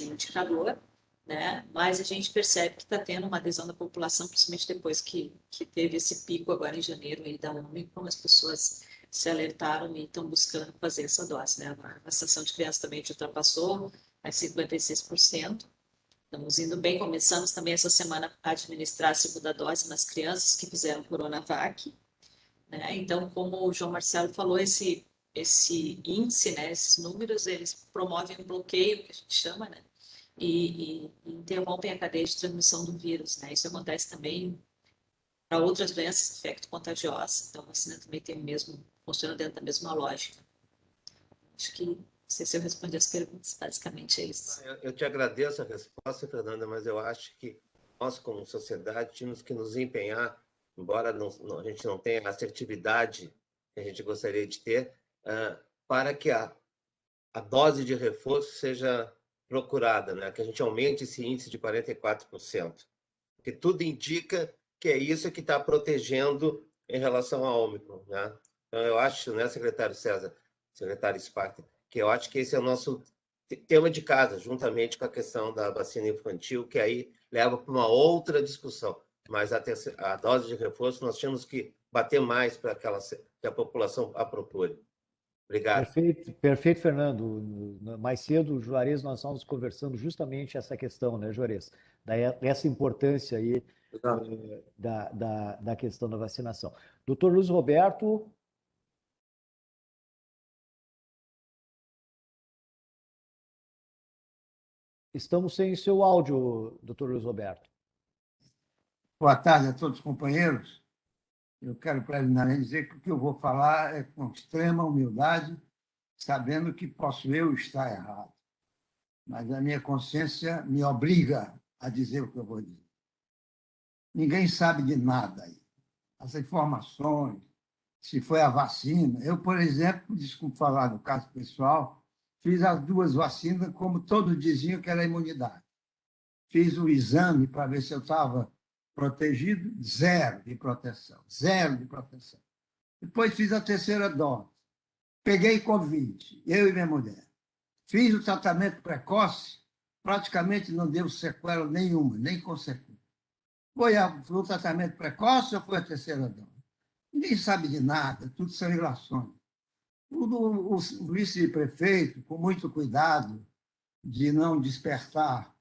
Speaker 9: indicador, né? Mas a gente percebe que está tendo uma adesão da população, principalmente depois que teve esse pico agora em janeiro aí da Ômicron, as pessoas se alertaram e estão buscando fazer essa dose, né? A vacinação de crianças também ultrapassou a 56%. Estamos indo bem, começamos também essa semana a administrar a segunda dose nas crianças que fizeram Coronavac, né? Então, como o João Marcelo falou, esse índice, né, esses números, eles promovem um bloqueio, que a gente chama, né? E interrompem a cadeia de transmissão do vírus, né? Isso acontece também para outras doenças infecto-contagiosas. Então, a vacina também funciona dentro da mesma lógica. Acho que, não sei se eu respondi as perguntas, basicamente é isso.
Speaker 8: Eu te agradeço a resposta, Fernanda, mas eu acho que nós, como sociedade, tínhamos que nos empenhar, embora a gente não tenha a assertividade que a gente gostaria de ter, para que a dose de reforço seja procurada, né? Que a gente aumente esse índice de 44%. Porque tudo indica que é isso que está protegendo em relação à Ômicron, né? Então, eu acho, né, secretário César, secretário Sparta, que eu acho que esse é o nosso tema de casa, juntamente com a questão da vacina infantil, que aí leva para uma outra discussão. Mas a dose de reforço nós tínhamos que bater mais para que a população a procure. Obrigado.
Speaker 1: Perfeito, Fernando. Mais cedo, Juarez, nós estávamos conversando justamente essa questão, né, Juarez? Dessa importância aí da questão da vacinação. Doutor Luiz Roberto. Estamos sem seu áudio, doutor Luiz Roberto.
Speaker 10: Boa tarde a todos os companheiros. Eu quero preliminarmente dizer que o que eu vou falar é com extrema humildade, sabendo que posso eu estar errado. Mas a minha consciência me obriga a dizer o que eu vou dizer. Ninguém sabe de nada aí. As informações, se foi a vacina. Eu, por exemplo, desculpe falar do caso pessoal, fiz as 2 vacinas como todos diziam que era imunidade. Fiz o exame para ver se eu estava protegido, 0 de proteção, 0 de proteção. Depois fiz a terceira dose. Peguei Covid, eu e minha mulher. Fiz o tratamento precoce, praticamente não deu sequela nenhuma, nem consequência. Foi o tratamento precoce ou foi a terceira dose? Ninguém sabe de nada, tudo são ilações. O vice-prefeito, com muito cuidado de não despertar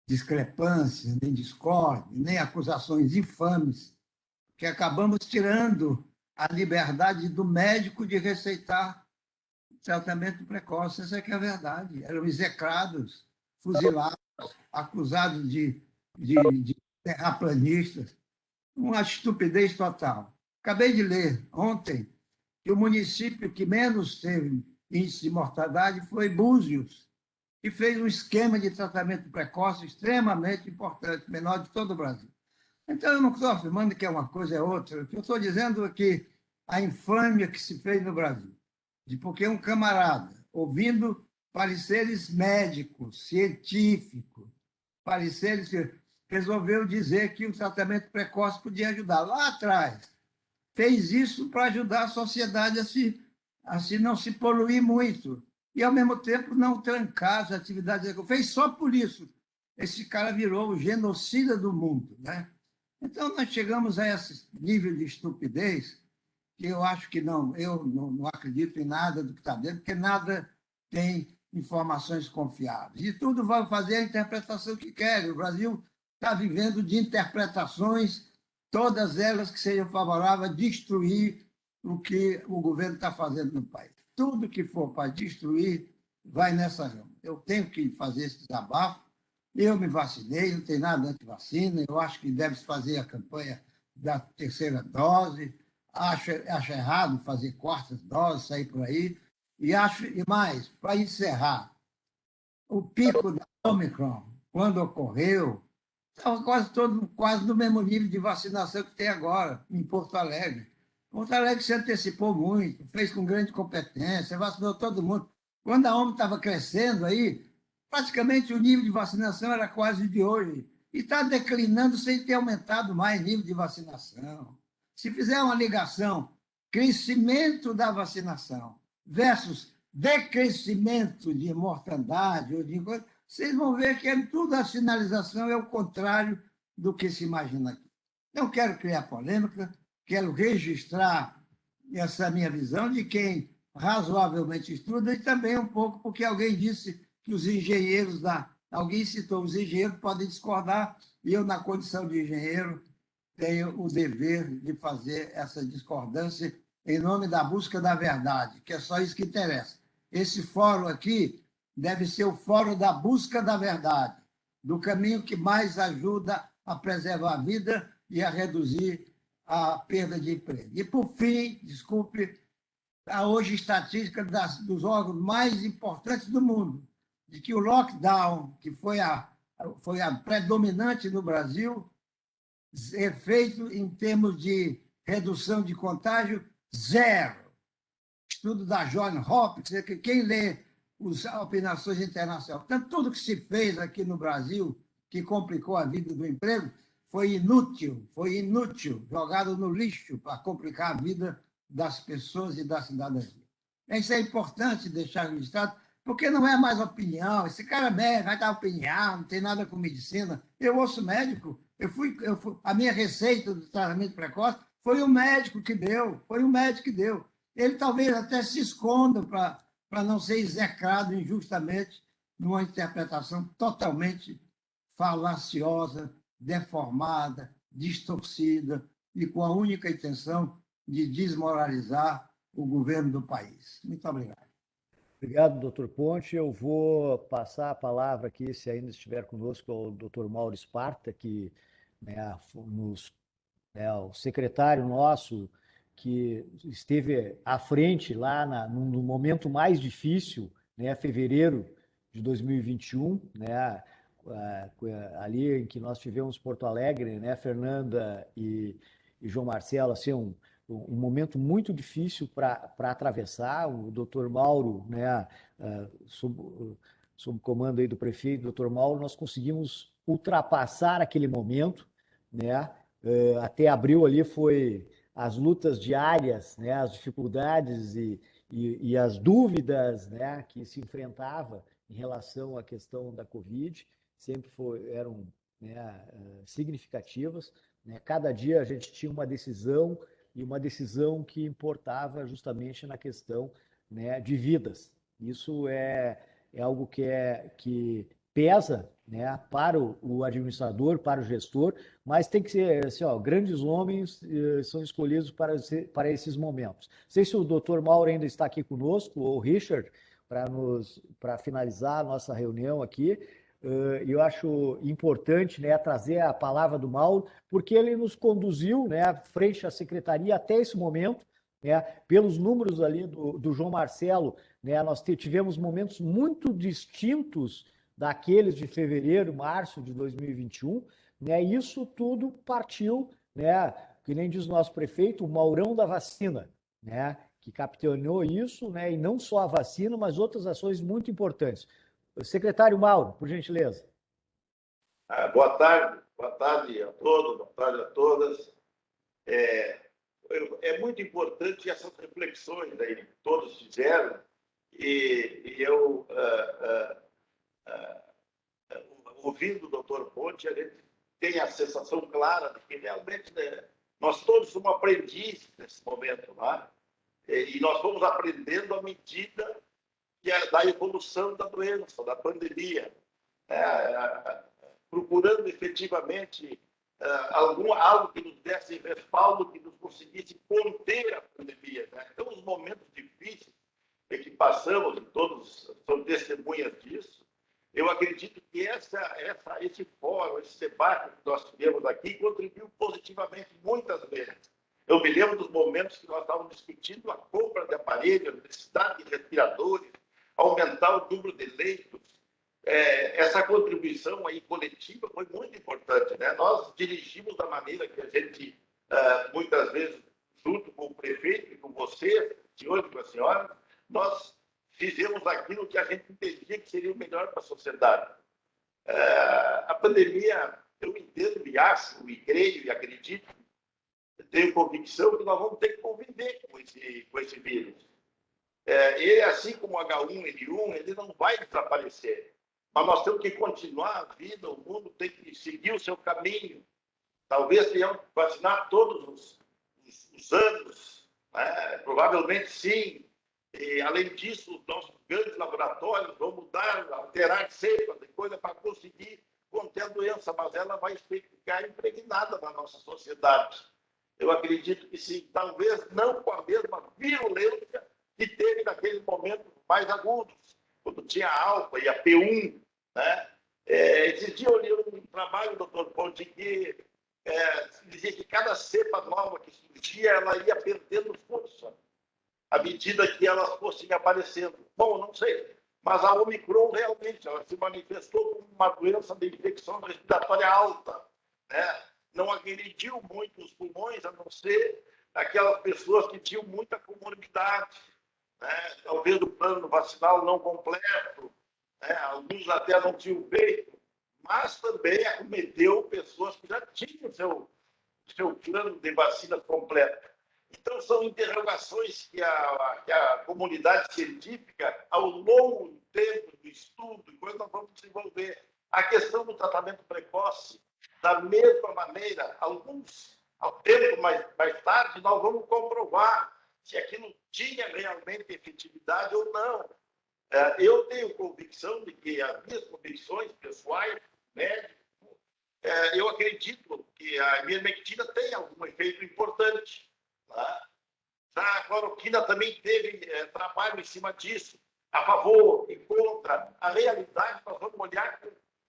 Speaker 10: discrepância, nem discórdia, nem acusações infames, que acabamos tirando a liberdade do médico de receitar tratamento precoce. Essa é que é a verdade. Eram execrados, fuzilados, acusados de terraplanistas. Uma estupidez total. Acabei de ler ontem que o município que menos teve índice de mortalidade foi Búzios, que fez um esquema de tratamento precoce extremamente importante, menor de todo o Brasil. Então, eu não estou afirmando que é uma coisa é outra. O que eu estou dizendo é que a infâmia que se fez no Brasil, de porque um camarada, ouvindo pareceres médicos, científicos, pareceres que resolveu dizer que o tratamento precoce podia ajudar. Lá atrás, fez isso para ajudar a sociedade a se não se poluir muito e, ao mesmo tempo, não trancar as atividades. Fez só por isso. Esse cara virou o genocida do mundo, né? Então, nós chegamos a esse nível de estupidez que eu acho que não, eu não acredito em nada do que está dentro, porque nada tem informações confiáveis. E tudo vai fazer a interpretação que quer. O Brasil está vivendo de interpretações, todas elas que sejam favoráveis a destruir o que o governo está fazendo no país. Tudo que for para destruir vai nessa rama. Eu tenho que fazer esse desabafo. Eu me vacinei, não tem nada anti-vacina. Eu acho que deve-se fazer a campanha da terceira dose. Acho errado fazer quartas doses, sair por aí. E mais, para encerrar, o pico da Omicron, quando ocorreu, estava quase no mesmo nível de vacinação que tem agora, em Porto Alegre. Porto Alegre se antecipou muito, fez com grande competência, vacinou todo mundo. Quando a Omicron estava crescendo aí, praticamente o nível de vacinação era quase de hoje. E está declinando sem ter aumentado mais o nível de vacinação. Se fizer uma ligação, crescimento da vacinação versus decrescimento de mortandade ou de coisa, vocês vão ver que tudo a sinalização é o contrário do que se imagina aqui. Não quero criar polêmica, quero registrar essa minha visão de quem razoavelmente estuda e também um pouco porque alguém disse que os engenheiros alguém citou, os engenheiros podem discordar e eu, na condição de engenheiro, tenho o dever de fazer essa discordância em nome da busca da verdade, que é só isso que interessa. Esse fórum aqui deve ser o fórum da busca da verdade, do caminho que mais ajuda a preservar a vida e a reduzir a perda de emprego. E, por fim, desculpe, há hoje estatística dos órgãos mais importantes do mundo, de que o lockdown, que foi a predominante no Brasil, efeito em termos de redução de contágio, zero. Estudo da Johns Hopkins, quem lê as opinações internacionais. Portanto, tudo que se fez aqui no Brasil, que complicou a vida do emprego, foi inútil, jogado no lixo para complicar a vida das pessoas e da cidadania. Isso é importante deixar registrado, porque não é mais opinião. Esse cara é médico, vai dar opinião, não tem nada com medicina. Eu ouço médico, a minha receita do tratamento precoce foi o médico que deu, Ele talvez até se esconda para não ser execrado injustamente numa interpretação totalmente falaciosa, deformada, distorcida e com a única intenção de desmoralizar o governo do país. Muito obrigado.
Speaker 1: Obrigado, doutor Ponte. Eu vou passar a palavra aqui, se ainda estiver conosco, ao doutor Mauro Sparta, que o secretário nosso, que esteve à frente lá no momento mais difícil, fevereiro de 2021, ali em que nós tivemos Porto Alegre, Fernanda e João Marcelo, assim, um momento muito difícil para atravessar. O doutor Mauro, sob o comando aí do prefeito, doutor Mauro, nós conseguimos ultrapassar aquele momento, até abril ali foi as lutas diárias, as dificuldades e as dúvidas, que se enfrentava em relação à questão da Covid, sempre eram significativas. Cada dia a gente tinha uma decisão, e uma decisão que importava justamente na questão de vidas. Isso é algo que pesa, né, para o administrador, para o gestor, mas tem que ser assim, ó, grandes homens são escolhidos para esses momentos. Não sei se o doutor Mauro ainda está aqui conosco, ou o Richard, para finalizar a nossa reunião aqui. Eu acho importante, né, trazer a palavra do Mauro, porque ele nos conduziu, né, frente à secretaria até esse momento, né, pelos números ali do João Marcelo, né, nós tivemos momentos muito distintos daqueles de fevereiro, março de 2021, né, isso tudo partiu, né, que nem diz o nosso prefeito, o Maurão da vacina, né, que capitaneou isso, né, e não só a vacina, mas outras ações muito importantes. Secretário Mauro, por gentileza.
Speaker 4: Boa tarde a todos, boa tarde a todas. É muito importante essas reflexões aí que todos fizeram, e eu, ouvindo o doutor Ponte, a gente tem a sensação clara de que realmente, né, nós todos somos aprendizes nesse momento, né? E nós vamos aprendendo à medida da evolução da doença, da pandemia, procurando efetivamente algo que nos desse respaldo, que nos conseguisse conter a pandemia, né? Então, os momentos difíceis que passamos, e todos são testemunhas disso, eu acredito que esse fórum, esse debate que nós tivemos aqui, contribuiu positivamente muitas vezes. Eu me lembro dos momentos que nós estávamos discutindo a compra de aparelhos, a necessidade de respiradores, aumentar o número de leitos. Essa contribuição aí coletiva foi muito importante, né? Nós dirigimos da maneira que a gente, muitas vezes, junto com o prefeito e com você, senhor e com a senhora, nós fizemos aquilo que a gente entendia que seria o melhor para a sociedade. A pandemia, eu entendo e acho, e creio e acredito, tenho convicção que nós vamos ter que conviver com esse vírus. Ele, assim como o H1N1, ele não vai desaparecer. Mas nós temos que continuar a vida, o mundo tem que seguir o seu caminho. Talvez tenhamos que vacinar todos os anos, né? Provavelmente sim. E, além disso, os nossos grandes laboratórios vão mudar, alterar cepas de coisa para conseguir conter a doença, mas ela vai ficar impregnada na nossa sociedade. Eu acredito que sim, talvez não com a mesma violência que teve naqueles momentos mais agudos, quando tinha a alfa e a P1, né? Esse dia eu li um trabalho do Dr. Ponte que dizia que cada cepa nova que surgia, ela ia perdendo força à medida que elas fossem aparecendo. Bom, não sei, mas a Omicron realmente ela se manifestou como uma doença de infecção respiratória alta, né? Não agrediu muito os pulmões, a não ser aquelas pessoas que tinham muita comorbidade, né? Talvez o plano vacinal não completo, né? Alguns até não tinham feito, mas também acometeu pessoas que já tinham seu plano de vacina completo. Então, são interrogações que a comunidade científica, ao longo do tempo do estudo, depois nós vamos desenvolver. A questão do tratamento precoce, da mesma maneira, ao tempo mais tarde, nós vamos comprovar se aquilo tinha realmente efetividade ou não. Eu tenho convicção de que as minhas convicções pessoais, médicas, eu acredito que a ivermectina tem algum efeito importante. Tá? A cloroquina também teve trabalho em cima disso, a favor e contra. A realidade, nós vamos olhar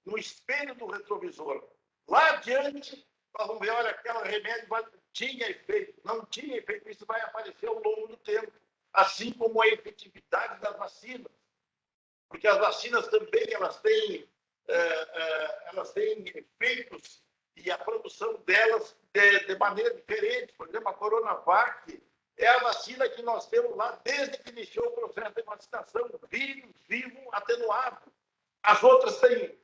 Speaker 4: no espelho do retrovisor. Lá adiante, nós vamos ver, olha, aquele remédio tinha efeito, não tinha efeito, isso vai aparecer ao longo do tempo, assim como a efetividade das vacinas. Porque as vacinas também, elas têm efeitos e a produção delas de maneira diferente. Por exemplo, a Coronavac é a vacina que nós temos lá desde que iniciou o processo de vacinação, vírus vivo atenuado. As outras têm...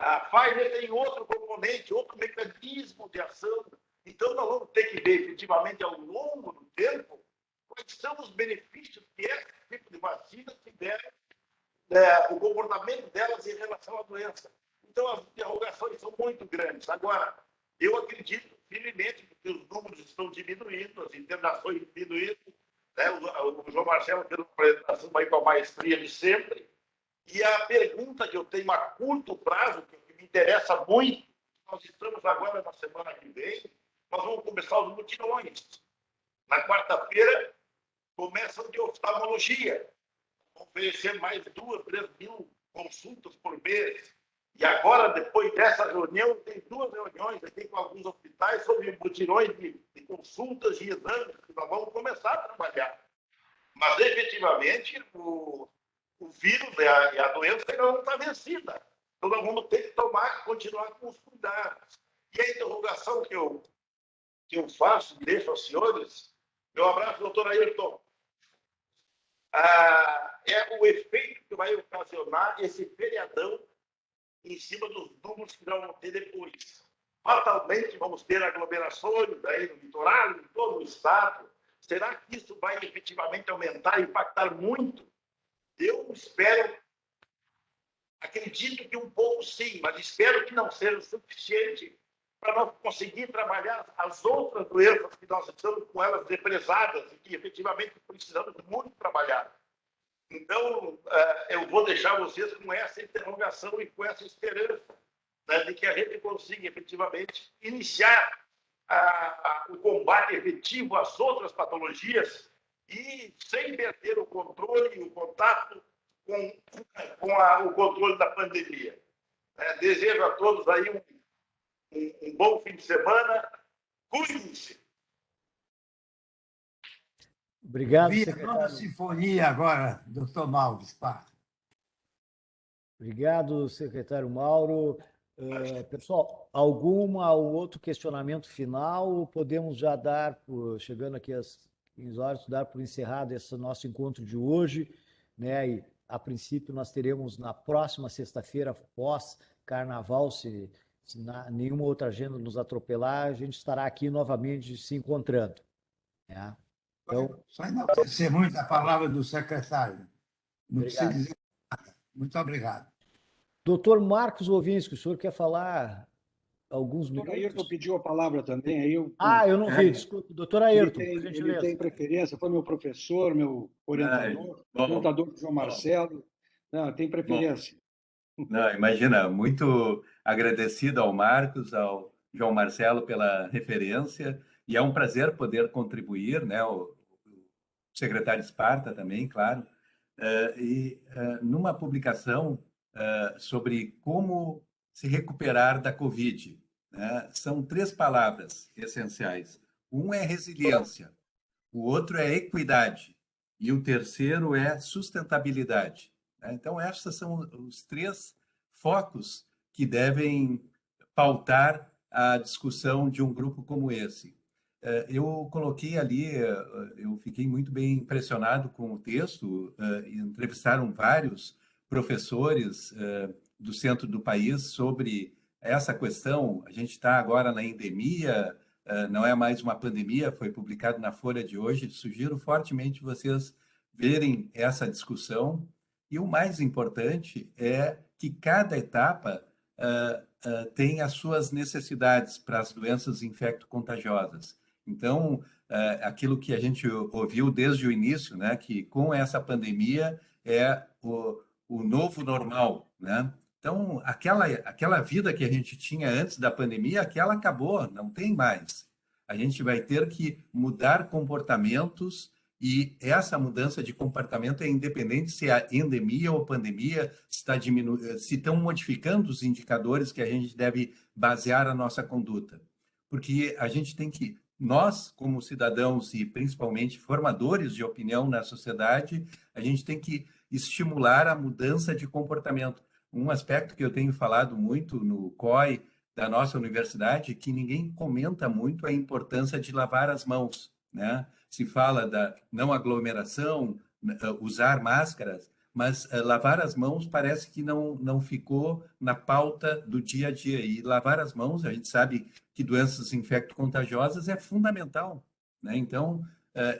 Speaker 4: A Pfizer tem outro componente, outro mecanismo de ação. Então, nós vamos ter que ver, efetivamente, ao longo do tempo, quais são os benefícios que esse tipo de vacina tiver, o comportamento delas em relação à doença. Então, as interrogações são muito grandes. Agora, eu acredito firmemente que os números estão diminuindo, as internações diminuindo, né? O João Marcelo fez uma apresentação aí com a maestria de sempre, E a pergunta que eu tenho a curto prazo, que me interessa muito, nós estamos agora na semana que vem, nós vamos começar os mutirões. Na quarta-feira, começam de oftalmologia. Vão oferecer mais 2, 3 mil consultas por mês. E agora, depois dessa reunião, tem 2 reuniões aqui com alguns hospitais sobre mutirões de consultas e exames, que nós vamos começar a trabalhar. Mas, efetivamente, o vírus e a doença ainda não está vencida. Então, nós vamos ter que continuar com os cuidados. E a interrogação que eu faço e deixo aos senhores, meu abraço, doutor Ayrton, é o efeito que vai ocasionar esse feriadão em cima dos números que nós vamos ter depois. Fatalmente vamos ter aglomerações aí no litoral, em todo o estado. Será que isso vai efetivamente aumentar, impactar muito? Eu espero, acredito que um pouco sim, mas espero que não seja o suficiente para nós conseguir trabalhar as outras doenças que nós estamos com elas represadas e que efetivamente precisamos muito trabalhar. Então, eu vou deixar vocês com essa interrogação e com essa esperança, né, de que a gente consiga efetivamente iniciar o combate efetivo às outras patologias e sem perder o controle e o contato com o controle da pandemia. Desejo a todos aí um bom fim de semana. Cuidem-se.
Speaker 1: Obrigado,
Speaker 10: Via
Speaker 1: secretário.
Speaker 10: Nova Sinfonia agora, doutor Mauro Sparta.
Speaker 1: Obrigado, secretário Mauro. Pessoal, algum outro questionamento final? Podemos já dar, chegando aqui às 15 horas, dar por encerrado esse nosso encontro de hoje, né? E, a princípio, nós teremos na próxima sexta-feira, pós-carnaval, se nenhuma outra agenda nos atropelar, a gente estará aqui novamente se encontrando, né? Então,
Speaker 10: só enaltecer muito a palavra do secretário. Não
Speaker 1: obrigado.
Speaker 10: precisa dizer nada. Muito obrigado.
Speaker 1: Doutor Marcos Ovinski, o senhor quer falar alguns minutos?
Speaker 11: O doutor Ayrton pediu a palavra também. Aí eu
Speaker 1: não vi, desculpe. Doutor Ayrton, por gentileza.
Speaker 11: Ele tem preferência, foi meu professor, meu orientador, orientador do João Marcelo. Não, tem preferência.
Speaker 5: Não, imagina, muito agradecido ao Marcos, ao João Marcelo pela referência, e é um prazer poder contribuir, né? O secretário Sparta também, claro, numa publicação sobre como se recuperar da Covid, né? São 3 palavras essenciais. Um é resiliência, o outro é equidade e o terceiro é sustentabilidade. Então, esses são os 3 focos que devem pautar a discussão de um grupo como esse. Eu coloquei ali, eu fiquei muito bem impressionado com o texto, entrevistaram vários professores do centro do país sobre essa questão. A gente está agora na endemia, não é mais uma pandemia, foi publicado na Folha de hoje. Sugiro fortemente vocês verem essa discussão. E o mais importante é que cada etapa tem as suas necessidades para as doenças infecto-contagiosas. Então, aquilo que a gente ouviu desde o início, né, que com essa pandemia é o novo normal, né? Então, aquela vida que a gente tinha antes da pandemia, aquela acabou, não tem mais. A gente vai ter que mudar comportamentos. E essa mudança de comportamento é independente se é endemia ou pandemia, se estão modificando os indicadores que a gente deve basear a nossa conduta. Porque a gente tem que, nós, como cidadãos e principalmente formadores de opinião na sociedade, a gente tem que estimular a mudança de comportamento. Um aspecto que eu tenho falado muito no COI da nossa universidade, que ninguém comenta muito, é a importância de lavar as mãos, né? Se fala da não aglomeração, usar máscaras, mas lavar as mãos parece que não ficou na pauta do dia a dia. E lavar as mãos, a gente sabe que doenças infecto-contagiosas é fundamental, né? Então,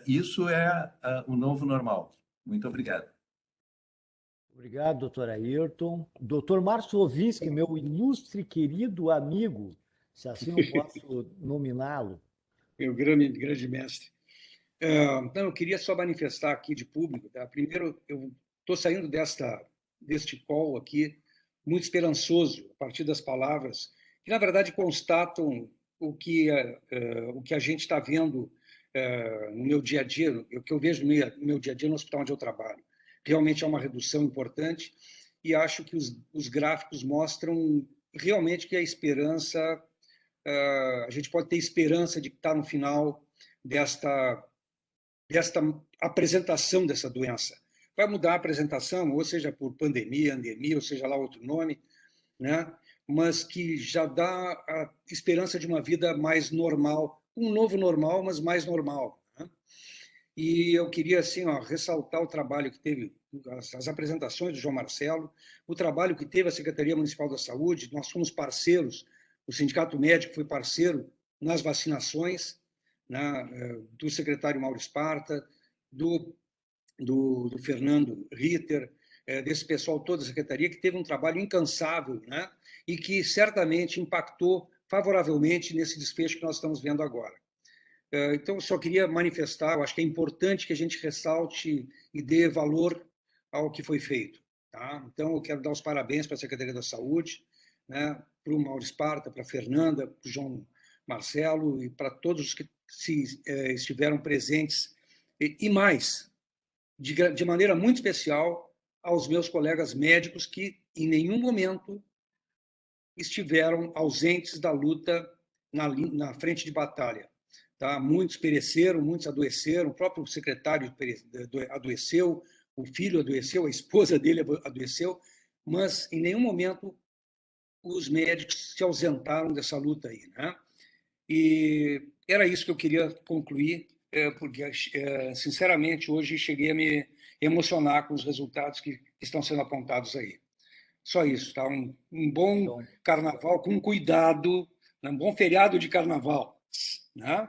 Speaker 5: isso é o novo normal. Muito obrigado.
Speaker 1: Obrigado, doutor Ayrton. Doutor Márcio Ovinski, meu ilustre querido amigo, se assim eu posso nominá-lo.
Speaker 11: Meu grande mestre. Então, eu queria só manifestar aqui de público. Tá? Primeiro, eu estou saindo desta deste call aqui, muito esperançoso, a partir das palavras, que, na verdade, constatam o que a gente está vendo no meu dia a dia, o que eu vejo no meu dia a dia no hospital onde eu trabalho. Realmente é uma redução importante e acho que os gráficos mostram realmente que a esperança, a gente pode ter esperança de estar no final desta apresentação dessa doença. Vai mudar a apresentação, ou seja, por pandemia, endemia, ou seja lá outro nome, né? Mas que já dá a esperança de uma vida mais normal, um novo normal, mas mais normal. Né? E eu queria assim, ressaltar o trabalho que teve, as apresentações do João Marcelo, o trabalho que teve a Secretaria Municipal da Saúde, nós fomos parceiros, o Sindicato Médico foi parceiro nas vacinações, né, do secretário Mauro Esparta, do Fernando Ritter, desse pessoal toda a secretaria, que teve um trabalho incansável, né, e que certamente impactou favoravelmente nesse desfecho que nós estamos vendo agora. Então, eu só queria manifestar, eu acho que é importante que a gente ressalte e dê valor ao que foi feito. Tá? Então, eu quero dar os parabéns para a Secretaria da Saúde, né, para o Mauro Esparta, para a Fernanda, para o João Marcelo e para todos os que estiveram presentes. E mais, de maneira muito especial, aos meus colegas médicos que, em nenhum momento, estiveram ausentes da luta na frente de batalha. Tá? Muitos pereceram, muitos adoeceram, o próprio secretário adoeceu, o filho adoeceu, a esposa dele adoeceu, mas em nenhum momento os médicos se ausentaram dessa luta aí, né? E era isso que eu queria concluir, porque, sinceramente, hoje cheguei a me emocionar com os resultados que estão sendo apontados aí. Só isso, tá? Um bom carnaval com cuidado, um bom feriado de carnaval, né?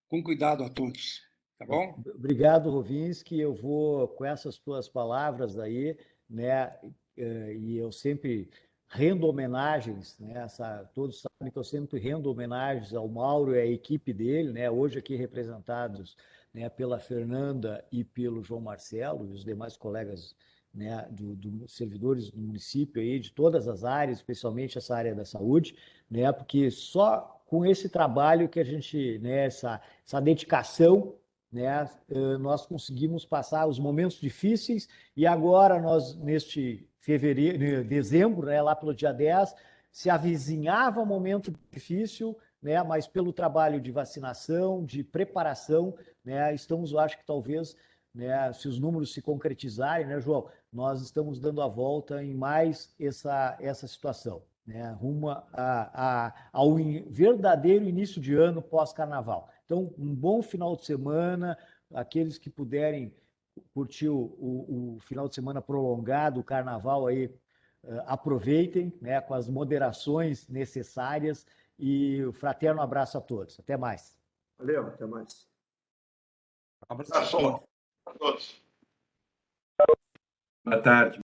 Speaker 11: Com cuidado a todos, tá bom?
Speaker 1: Obrigado, Rovinski. Eu vou com essas tuas palavras aí, né? E eu sempre rendo homenagens, né? Todos sabem que eu sempre rendo homenagens ao Mauro e à equipe dele, né? Hoje aqui representados, né, pela Fernanda e pelo João Marcelo e os demais colegas, né, servidores do município aí, de todas as áreas, especialmente essa área da saúde, né? Porque só com esse trabalho que a gente, né, essa dedicação, né, nós conseguimos passar os momentos difíceis e agora nós, neste dezembro, né, lá pelo dia 10, se avizinhava um momento difícil, né, mas pelo trabalho de vacinação, de preparação, né, estamos, eu acho que talvez, né, se os números se concretizarem, né, João, nós estamos dando a volta em mais essa situação, né, rumo ao verdadeiro início de ano pós-carnaval. Então, um bom final de semana, aqueles que puderem curtir o final de semana prolongado, o carnaval aí, aproveitem, né, com as moderações necessárias e um fraterno abraço a todos. Até mais.
Speaker 6: Valeu, até mais.
Speaker 4: Abraço a todos.
Speaker 5: Boa tarde.